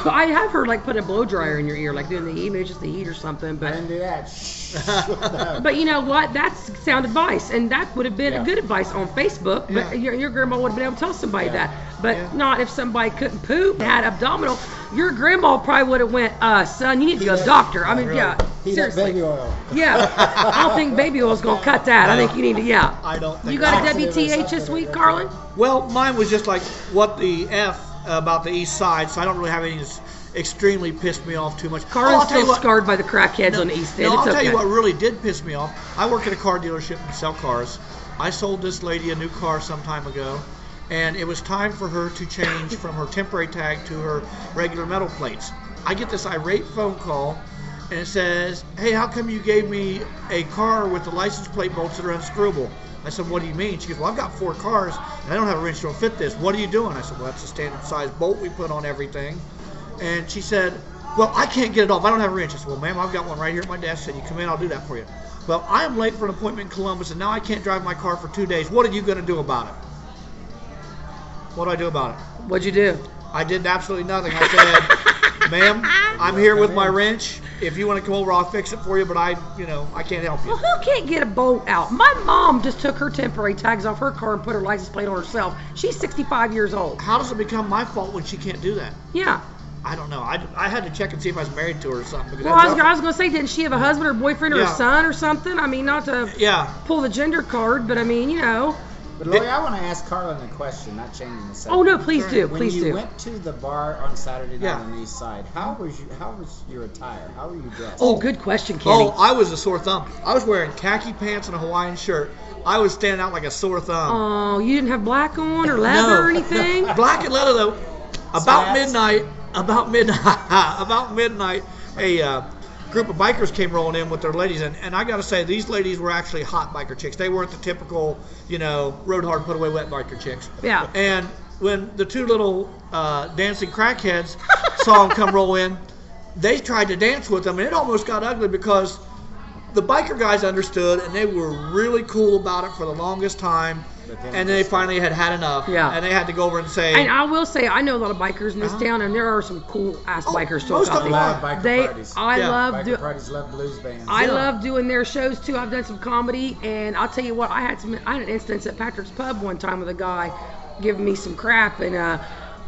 I have heard like putting a blow dryer in your ear, like doing the heat, maybe just the heat or something. But I didn't do that. But you know what? That's sound advice, and that would have been a good advice on Facebook. But your grandma would have been able to tell somebody that. But not if somebody couldn't poop, had abdominal. Your grandma probably would have went, son, you need to go to the doctor. I mean, seriously. Baby oil. Yeah. I don't think baby oil's going to cut that. I think you need to, I don't think You got a WTH this week, Carlin? Well, mine was just like, what the F about the east side, so I don't really have anything that's extremely pissed me off too much. Carlin's still scarred by the crackheads on the east end. I'll tell you what really did piss me off. I work at a car dealership and sell cars. I sold this lady a new car some time ago, and it was time for her to change from her temporary tag to her regular metal plates. I get this irate phone call, and it says, "Hey, how come you gave me a car with the license plate bolts that are unscrewable?" I said, "What do you mean?" She goes, "Well, I've got 4 cars, and I don't have a wrench that'll fit this. What are you doing?" I said, "Well, that's a standard size bolt we put on everything." And she said, "Well, I can't get it off. I don't have a wrench." I said, "Well, ma'am, I've got one right here at my desk. Said you come in, I'll do that for you." "Well, I am late for an appointment in Columbus, and now I can't drive my car for 2 days. What are you going to do about it?" What do I do about it? What'd you do? I did absolutely nothing. I said, "Ma'am, I'm here with my wrench. If you want to come over, I'll fix it for you, but I can't help you." Well, who can't get a bolt out? My mom just took her temporary tags off her car and put her license plate on herself. She's 65 years old. How does it become my fault when she can't do that? Yeah. I don't know. I had to check and see if I was married to her or something. Well, I was going to say, didn't she have a husband or boyfriend or a son or something? I mean, not to pull the gender card, but I mean, But Lori, I want to ask Carlin a question, not changing the subject. Oh no, please do, When please do. you went to the bar on Saturday night on the east side, how was your attire? How were you dressed? Oh, good question, Kenny. Oh, I was a sore thumb. I was wearing khaki pants and a Hawaiian shirt. I was standing out like a sore thumb. Oh, you didn't have black on or leather or anything? Black and leather though. About midnight, a group of bikers came rolling in with their ladies, and I got to say, these ladies were actually hot biker chicks. They weren't the typical, road hard, put away wet biker chicks. Yeah. And when the 2 little dancing crackheads saw them come roll in, they tried to dance with them, and it almost got ugly because the biker guys understood, and they were really cool about it for the longest time. And they finally had enough. Yeah. And they had to go over and say. And I will say, I know a lot of bikers in this town, and there are some cool ass bikers still out there. Parties. Biker parties love blues bands. I love doing their shows too. I've done some comedy, and I'll tell you what, I had an instance at Patrick's Pub one time with a guy giving me some crap, and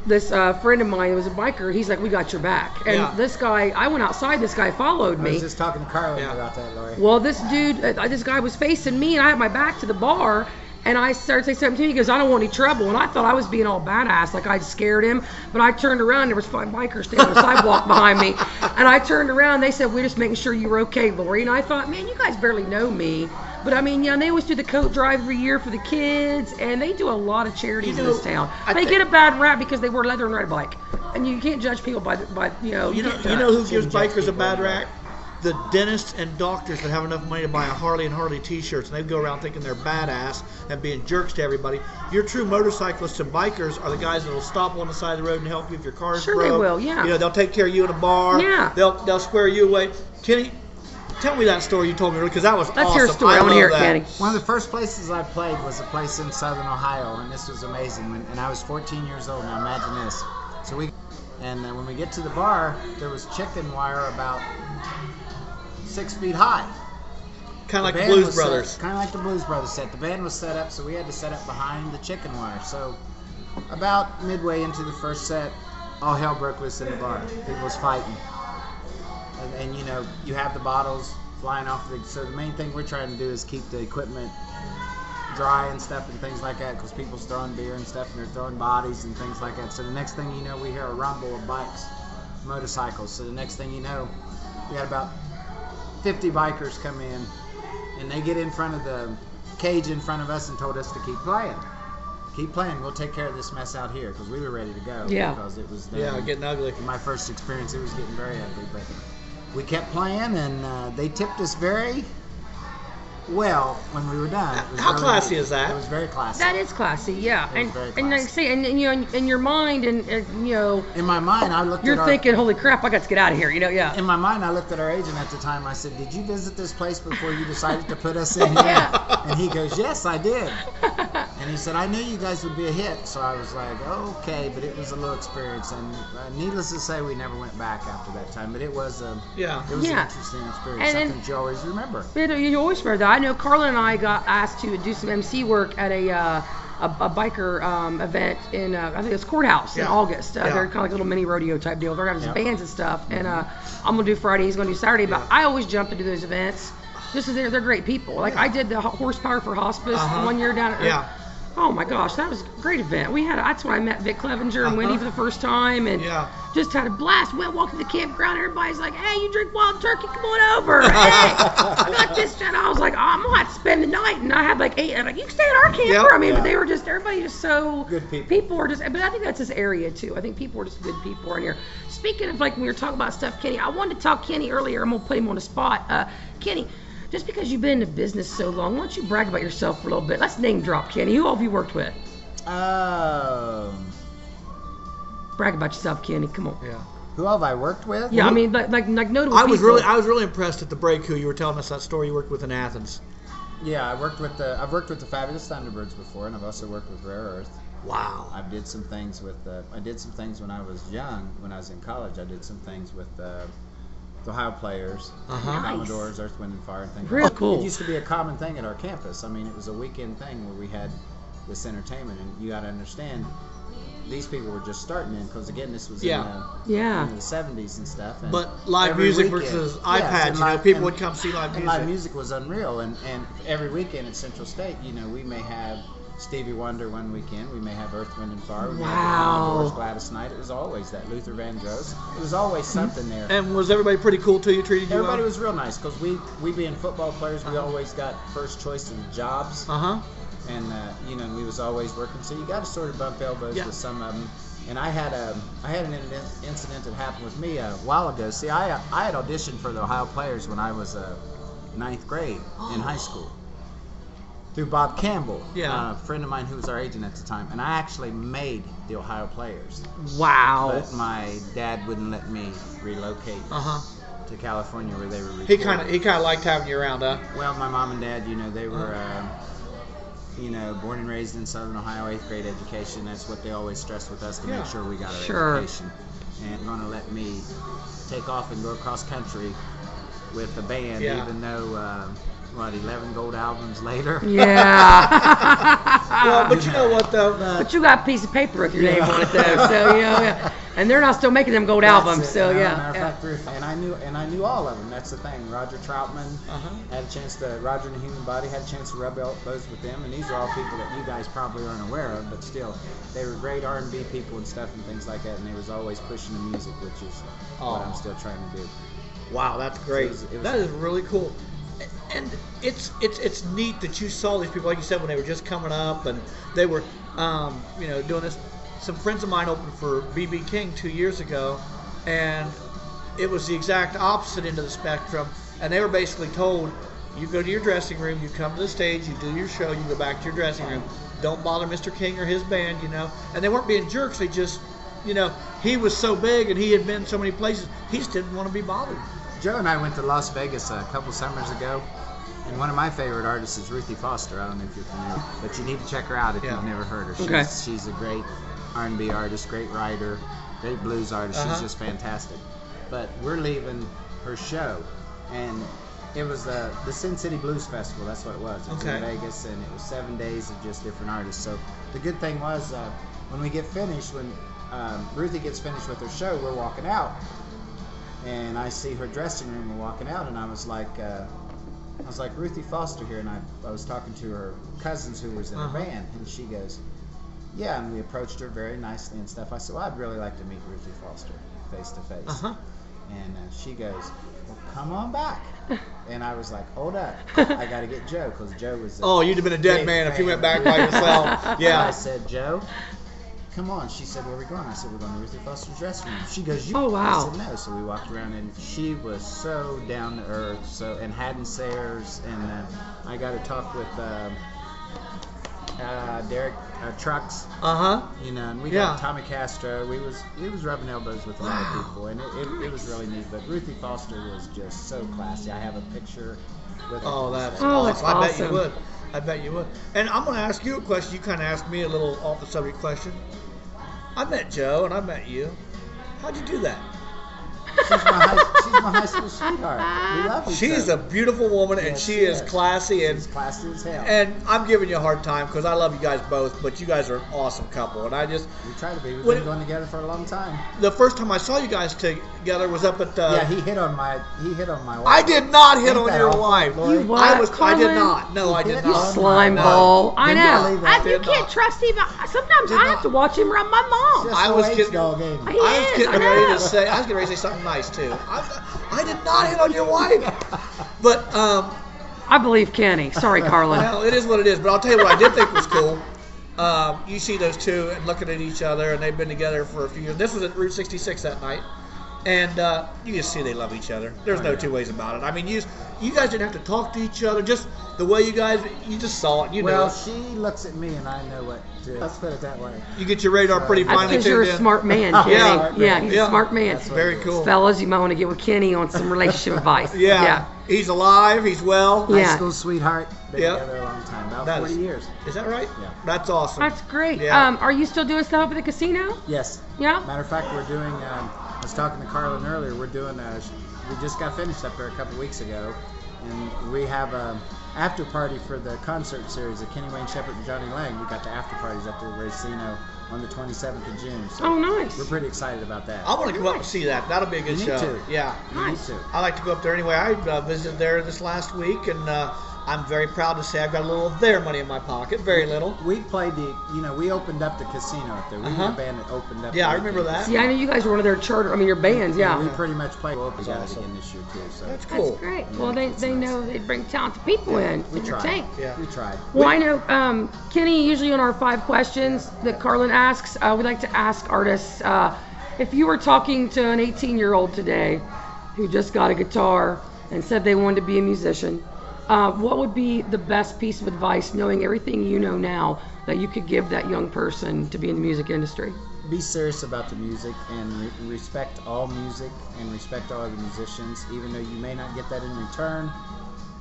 this friend of mine who was a biker, he's like, "We got your back." And this guy, I went outside, this guy followed me. I was just talking to Carlin about that, Lori. Well, this dude, this guy was facing me, and I had my back to the bar. And I started to say something to him. He goes, "I don't want any trouble." And I thought I was being all badass, like I'd scared him. But I turned around, and there was 5 bikers standing on the sidewalk behind me. And I turned around, they said, "We're just making sure you were okay, Lori." And I thought, man, you guys barely know me. But I mean, they always do the coat drive every year for the kids, and they do a lot of charities in this town. They get a bad rap because they wear leather and ride a bike. And you can't judge people by You know who gives bikers a bad rap? The dentists and doctors that have enough money to buy a Harley and Harley t-shirts, and they go around thinking they're badass and being jerks to everybody. Your true motorcyclists and bikers are the guys that will stop on the side of the road and help you if your car's broke. Sure they will, yeah. They'll take care of you in a bar. Yeah. They'll square you away. Kenny, tell me that story you told me, because that was awesome. That's your story. I want to hear it, Kenny. One of the first places I played was a place in southern Ohio, and this was amazing. And I was 14 years old. Now imagine this. When we get to the bar, there was chicken wire about 6 feet high. Kind of like the Blues Brothers. Kind of like the Blues Brothers set. The band was set up, so we had to set up behind the chicken wire. So about midway into the first set, all hell broke loose in the bar. People was fighting. And you have the bottles flying off. So the main thing we're trying to do is keep the equipment dry and stuff and things like that because people's throwing beer and stuff and they're throwing bodies and things like that. So the next thing you know, we hear a rumble of bikes, motorcycles. So the next thing you know, we got about 50 bikers come in and they get in front of the cage in front of us and told us to keep playing. Keep playing. We'll take care of this mess out here because we were ready to go. Yeah. Because it was getting ugly. In my first experience, it was getting very ugly. But we kept playing, and they tipped us very well when we were done. It was How really classy good. is that? It was very classy. That is classy, yeah. It was very And like I classy. say, and you know, in your mind, and you know, In my mind, I looked you're at thinking, holy crap, I got to get out of here. You know, yeah. In my mind, I looked at our agent at the time. I said, "Did you visit this place before you decided to put us in here?" Yeah. And he goes, "Yes, I did." And he said, "I knew you guys would be a hit." So I was like, "Okay," but it was a little experience, and needless to say, we never went back after that time. But it was an Yeah. interesting experience. And Something you always remember. You always remember that. I know Carlin and I got asked to do some MC work at a biker event in I think it was Courthouse in August. They're kind of like a little mini rodeo type deal. They're having some bands and stuff. And I'm gonna do Friday. He's gonna do Saturday. But I always jump to do those events just because they're great people. Like I did the Horsepower for Hospice 1 year down at Oh my gosh, that was a great event. That's when I met Vic Clevenger and Wendy for the first time, and just had a blast. Went walked to the campground. Everybody's like, "Hey, you drink wild turkey? Come on over." Hey, I got this. And I was like, "I'm gonna have to spend the night." And I had like 8. I'm like, "You can stay in our camper." I mean, but they were just everybody just so good people. People were just, but I think that's this area too. I think people are just good people in here. Speaking of like when we were talking about stuff, Kenny, I wanted to talk Kenny earlier. I'm gonna put him on the spot. Kenny. Just because you've been in the business so long, why don't you brag about yourself for a little bit? Let's name drop, Kenny. Who all have you worked with? Brag about yourself, Kenny. Come on. Yeah. Who have I worked with? Yeah, I mean, like notable I was people. I was really impressed at the break who you were telling us that story you worked with in Athens. Yeah, I've worked with the Fabulous Thunderbirds before, and I've also worked with Rare Earth. Wow. I did some things with I did some things when I was young. When I was in college, I did some things with the Ohio Players, Commodores, Earth, Wind, and Fire, and things. Real cool. It used to be a common thing at our campus. I mean, it was a weekend thing where we had this entertainment, and you got to understand, these people were just starting in because again, this was in the 70s and stuff. And but live music versus iPads, people would come see live music. And live music was unreal, and every weekend at Central State, we may have Stevie Wonder one weekend, we may have Earth, Wind, and Fire, we may have the Commodores, Gladys Knight. It was always that. Luther Vandross. It was always something there. And was everybody pretty cool to you? Treated you well? Everybody was real nice because we being football players, we always got first choice in the jobs. And we was always working, so you got to sort of bump elbows with some of them. And I had an incident that happened with me a while ago. See, I had auditioned for the Ohio Players when I was 9th grade in high school through Bob Campbell, a friend of mine who was our agent at the time, and I actually made the Ohio Players. Wow! But my dad wouldn't let me relocate to California where they were recording. He kind of liked having you around, huh? Well, my mom and dad, they were. Born and raised in Southern Ohio, 8th grade education. That's what they always stressed with us to make sure we got our education. And going to let me take off and go across country with the band, even though, 11 gold albums later? Yeah. Well, but you know what, though? But you got a piece of paper with your name on it, though. So, and they're not still making them gold albums. So, and I knew all of them. That's the thing. Roger Troutman had a chance to. Roger and the Human Body had a chance to rub elbows with them, and these are all people that you guys probably aren't aware of, but still, they were great R&B people and stuff and things like that, and they was always pushing the music, which is what I'm still trying to do. Wow, that's great. So that is really cool. And it's neat that you saw these people, like you said, when they were just coming up, and they were, doing this. Some friends of mine opened for B.B. King 2 years ago, and it was the exact opposite end of the spectrum. And they were basically told, you go to your dressing room, you come to the stage, you do your show, you go back to your dressing room. Don't bother Mr. King or his band, And they weren't being jerks. They just, he was so big and he had been so many places, he just didn't want to be bothered. Joe and I went to Las Vegas a couple summers ago, and one of my favorite artists is Ruthie Foster. I don't know if you're familiar, but you need to check her out if you've never heard her. She's a great R&B artist, great writer, great blues artist. She's just fantastic. But we're leaving her show, and it was the Sin City Blues Festival. That's what it was. It was in Vegas, and it was 7 days of just different artists. So the good thing was when we get finished, when Ruthie gets finished with her show, we're walking out. And I see her dressing room and walking out, and I was like, I was like, Ruthie Foster here, and I was talking to her cousins who was in her band, and she goes, yeah, and we approached her very nicely and stuff. I said, well, I'd really like to meet Ruthie Foster face to face. And she goes, well, come on back. And I was like, hold up, I got to get Joe, because Joe was you'd have been a dead man if you went back by yourself. Yeah. I said, Joe, come on. She said, where are we going? I said, we're going to Ruthie Foster's dressing room. She goes, you? Oh, wow. I said, no. So we walked around, and she was so down to earth, and Haddon Sayers, and I got to talk with Derek Trucks. You know, and we got Tommy Castro. He was rubbing elbows with a lot of people, and it was really neat. But Ruthie Foster was just so classy. I have a picture with her. Oh, that's awesome. I bet you would. I bet you would. And I'm going to ask you a question. You kind of asked me a little off the subject question. I met Joe and I met you. How'd you do that? She's my high school sweetheart. We love each She's other. a beautiful woman, and she is classy. She's classy as hell. And I'm giving you a hard time because I love you guys both, but you guys are an awesome couple. And I just... We try to be. We've been going together for a long time. The first time I saw you guys together was up at... yeah, he hit on my wife. I did not hit on your wife. You what, I did not. No, I did You not. slime ball. I know. You did can't not. trust him. Sometimes I have to watch him around my mom. I was getting ready to say something nice too. I did not hit on your wife, but I believe Kenny. Sorry, Carlin. well, it is what it is. But I'll tell you what I did think was cool. You see those two and looking at each other, and they've been together for a few years. This was at Route 66 that night, and you just see they love each other. There's no two ways about it. I mean, you guys didn't have to talk to each other. Just the way you just saw it. You know. Well, she looks at me, and I know what to. Let's put it that way. You get your radar pretty That's finely because you're tuned a in. smart man, Kenny. Yeah. He's a smart man. Very cool. Fellas, you might want to get with Kenny on some relationship advice. Yeah. He's alive. He's well. High school sweetheart. Been together a long time. About 40 years. Is that right? Yeah. That's awesome. That's great. Yeah. Are you still doing stuff up at the casino? Yes. Yeah. Matter of fact, we're doing. I was talking to Carlin earlier. We're doing. We just got finished up there a couple weeks ago, and we have a after party for the concert series of Kenny Wayne Shepherd and Johnny Lang. We got the after parties up there at Racino on the 27th of June. So nice. We're pretty excited about that. I want to come up and see that. That'll be a good You show. need to. Yeah. You need to. I like to go up there anyway. I visited there this last week, and I'm very proud to say I've got a little of their money in my pocket. Very little. We played we opened up the casino up there. We were the band that opened up. Yeah, I remember that. See, I know you guys were one of their your bands, yeah. We pretty much played together again this year too. So That's cool. That's great. Well, they know they bring talented people in. We tried. Yeah. We tried. Well, I know, Kenny, usually on our 5 questions that Carlin asks, we like to ask artists, if you were talking to an 18-year-old today who just got a guitar and said they wanted to be a musician, what would be the best piece of advice, knowing everything you know now, that you could give that young person to be in the music industry? Be serious about the music and respect all music and respect all the musicians, even though you may not get that in return.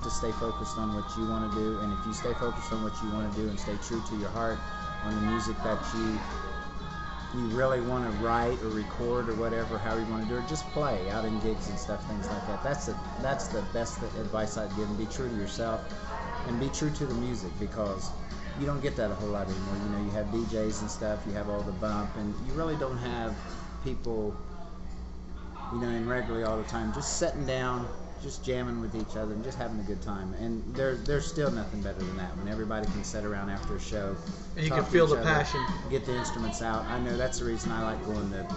Just stay focused on what you want to do, and if you stay focused on what you want to do and stay true to your heart on the music that you really want to write or record or whatever, however you want to do it, just play out in gigs and stuff, things like that. That's the best advice I'd give. And be true to yourself and be true to the music, because you don't get that a whole lot anymore. You know, you have DJs and stuff, you have all the bump, and you really don't have people, you know, in regularly all the time just sitting down, just jamming with each other and just having a good time. And there's still nothing better than that, when everybody can sit around after a show and you can feel the passion, get the instruments out. I know that's the reason I like going to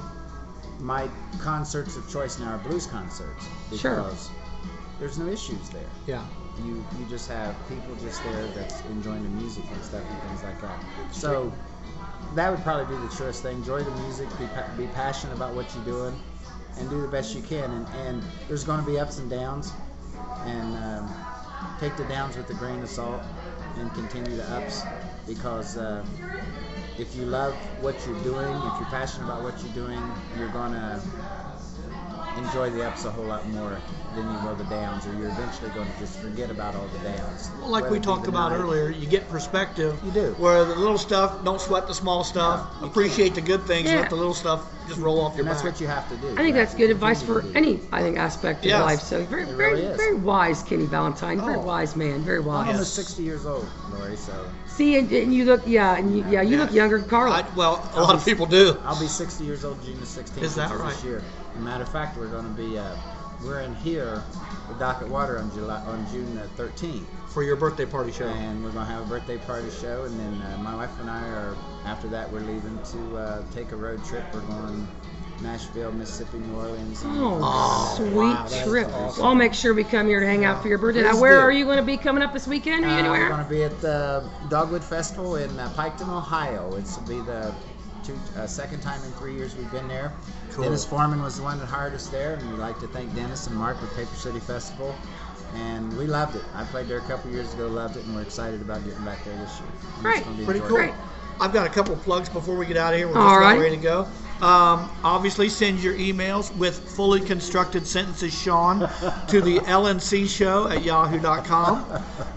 my concerts of choice now are blues concerts, because there's no issues there. Yeah. You just have people just there that's enjoying the music and stuff and things like that. So that would probably be the truest thing. Enjoy the music, be passionate about what you're doing, and do the best you can. And there's going to be ups and downs, and take the downs with a grain of salt and continue the ups, because if you love what you're doing, if you're passionate about what you're doing, you're going to enjoy the ups a whole lot more than you will the downs, or you're eventually going to just forget about all the downs. Well, like we talked about earlier, you get perspective. You do. Where the little stuff, don't sweat the small stuff. No, appreciate the good things. Yeah. Let the little stuff just roll off your And that's back. what you have to do. I think that's good advice for any, aspect of Yes. life. So very, It very, really is. very wise, Kenny Valentine. Very Oh. wise man. Very I'm wise. almost 60 years old, Lori, so See, and you look, you look younger than Carlin. Well, a lot of people do. I'll be 60 years old June the 16th. Is that which right? This year. As a matter of fact, we're going to be we're in here with Docket Water on June 13th. For your birthday party show. And we're going to have a birthday party show, and then my wife and I are, after that, we're leaving to take a road trip. We're going Nashville, Mississippi, New Orleans. Sweet trip. Awesome. Well, I'll make sure we come here to hang out for your birthday. Now, Please where do. are you going to be coming up this weekend? Are you anywhere? We're going to be at the Dogwood Festival in Piketon, Ohio. It's will be the second time in 3 years we've been there. Cool. Dennis Foreman was the one that hired us there, and we'd like to thank Dennis and Mark with Paper City Festival. And we loved it. I played there a couple years ago, loved it, and we're excited about getting back there this year. And Great. It's gonna be Pretty enjoyable. cool. I've got a couple of plugs before we get out of here. We're All just about right. ready to go. Obviously, send your emails with fully constructed sentences, Sean, to the lncshow@yahoo.com.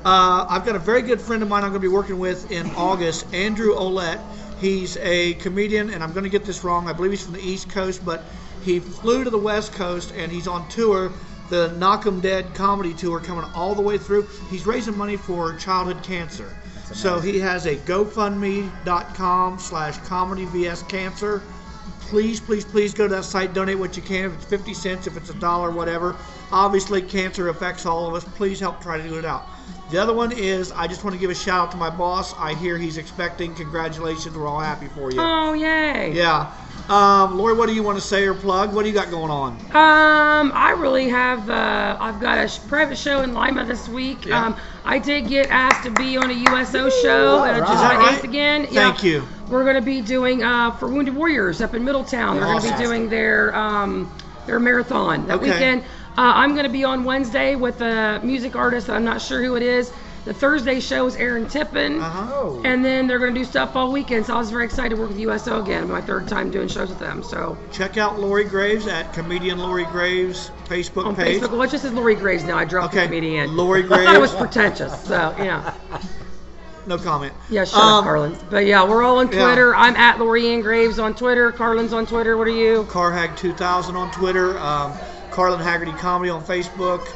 I've got a very good friend of mine I'm going to be working with in August, Andrew Olette. He's a comedian, and I'm going to get this wrong. I believe he's from the East Coast, but he flew to the West Coast, and he's on tour, the Knock 'em Dead comedy tour, coming all the way through. He's raising money for childhood cancer. So he has a GoFundMe.com/ComedyVSCancer. Please, please, please go to that site. Donate what you can. If it's 50 cents, if it's $1, whatever. Obviously, cancer affects all of us. Please help try to do it out. The other one is, I just want to give a shout out to my boss. I hear he's expecting. Congratulations. We're all happy for you. Oh, yay. Yeah. Lori, what do you want to say or plug? What do you got going on? I really have, I've got a private show in Lima this week. Yeah. I did get asked to be on a USO show, all right. July Is that 8th right? again. Thank you. We're going to be doing, for Wounded Warriors up in Middletown. They're going to be Awesome. doing their marathon that Okay. weekend. I'm going to be on Wednesday with a music artist that I'm not sure who it is. The Thursday show is Aaron Tippin. Oh. And then they're going to do stuff all weekend. So I was very excited to work with USO again. My third time doing shows with them. So Check out Lori Graves at Comedian Lori Graves Facebook on page. Facebook, well, it just says Lori Graves now. I dropped the Okay, comedian. Lori I thought it was Graves. pretentious. So yeah, No comment. yeah, shut up, Carlin. But yeah, we're all on Yeah. Twitter. I'm at Lori Ann Graves on Twitter. Carlin's on Twitter. What are you? Carhag2000 on Twitter. Carlin Hagerty Comedy on Facebook.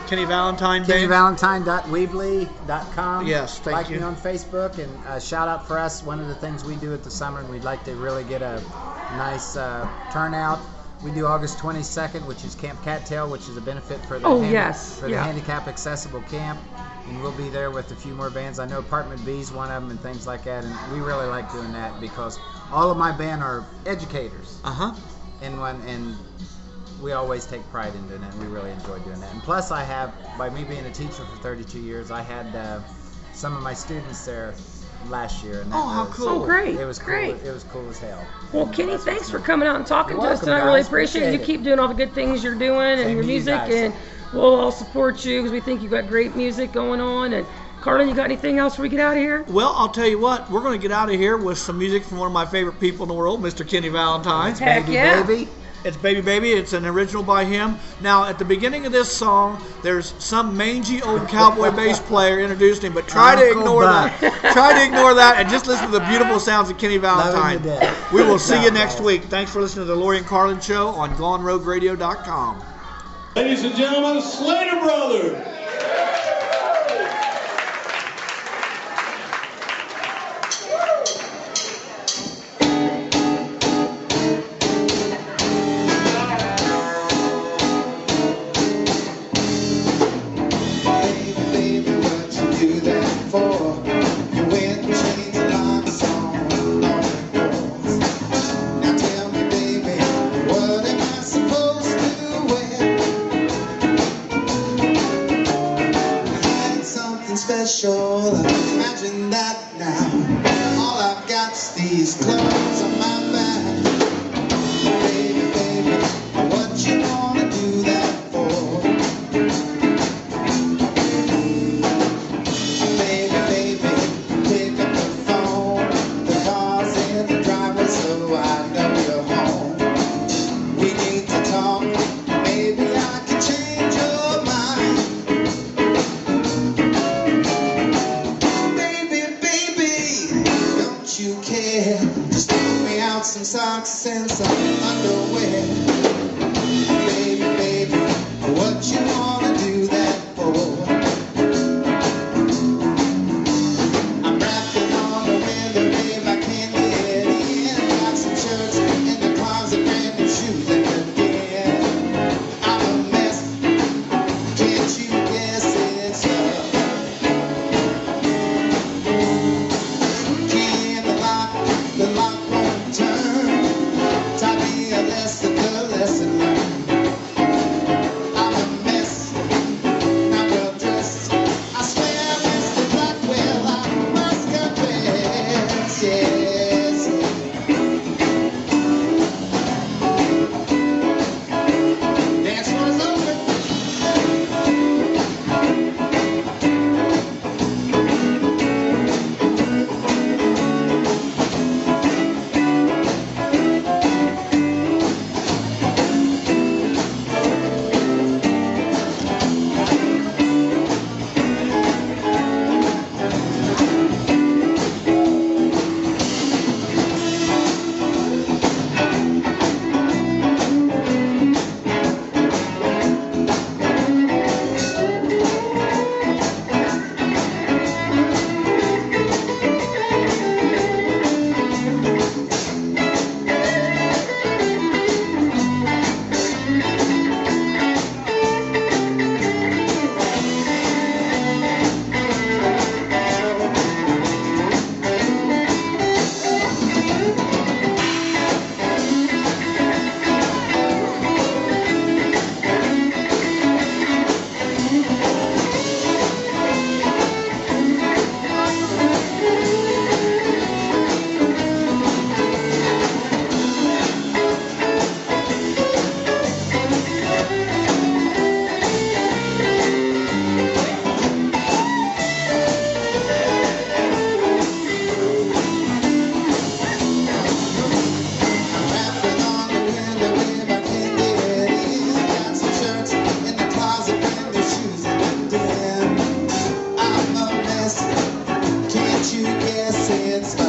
Kenny Valentine Band. KennyValentine.weebly.com. Yes, thank like you. me on Facebook, and shout out for us. One of the things we do at the summer, and we'd like to really get a nice turnout. We do August 22nd, which is Camp Cattail, which is a benefit for the, Oh, yes, the yeah. handicap accessible camp. And we'll be there with a few more bands. I know Apartment B is one of them and things like that. And we really like doing that because all of my band are educators. And we always take pride in doing that, and we really enjoy doing that. And plus, I have, by me being a teacher for 32 years, I had some of my students there last year. And that how was, cool. Oh, great. It was cool. Great. It was cool as hell. Well, And Kenny, that's thanks what's for neat. coming out and talking You're to us welcome, tonight. I really guys. appreciate it. You Appreciate keep doing all the good things you're doing and Same your to you music, guys. and we'll all support you because we think you've got great music going on. And Carlin, you got anything else before we get out of here? Well, I'll tell you what. We're going to get out of here with some music from one of my favorite people in the world, Mr. Kenny Valentine. Heck Baby, yeah. baby. It's Baby Baby. It's an original by him. Now, at the beginning of this song, there's some mangy old cowboy bass player introduced him, but try to Uncle ignore Buck. that. Try to ignore that and just listen to the beautiful sounds of Kenny Love him Valentine. to death. We will see you Good job, next guys. week. Thanks for listening to the Lori and Carlin Show on GoneRogueRadio.com. Ladies and gentlemen, Slater Brothers. Baby, what you do that for? You went and changed the locks on your doors. Now tell me, baby, what am I supposed to wear? Had something special, imagine that now. All I've got's these clothes on my back. Baby, baby, what you wanna do that for? Baby, baby, pick up the phone. The car's in the driveway, so I know you're home. We need to talk. Maybe I can change your mind. Baby, baby, don't you care? Just throw me out some socks and some underwear. Baby, baby, what you wanna do that for? I'm rapping on the window, babe, I can't get in. Got some shirts in the closet, brand new shoes again. say it's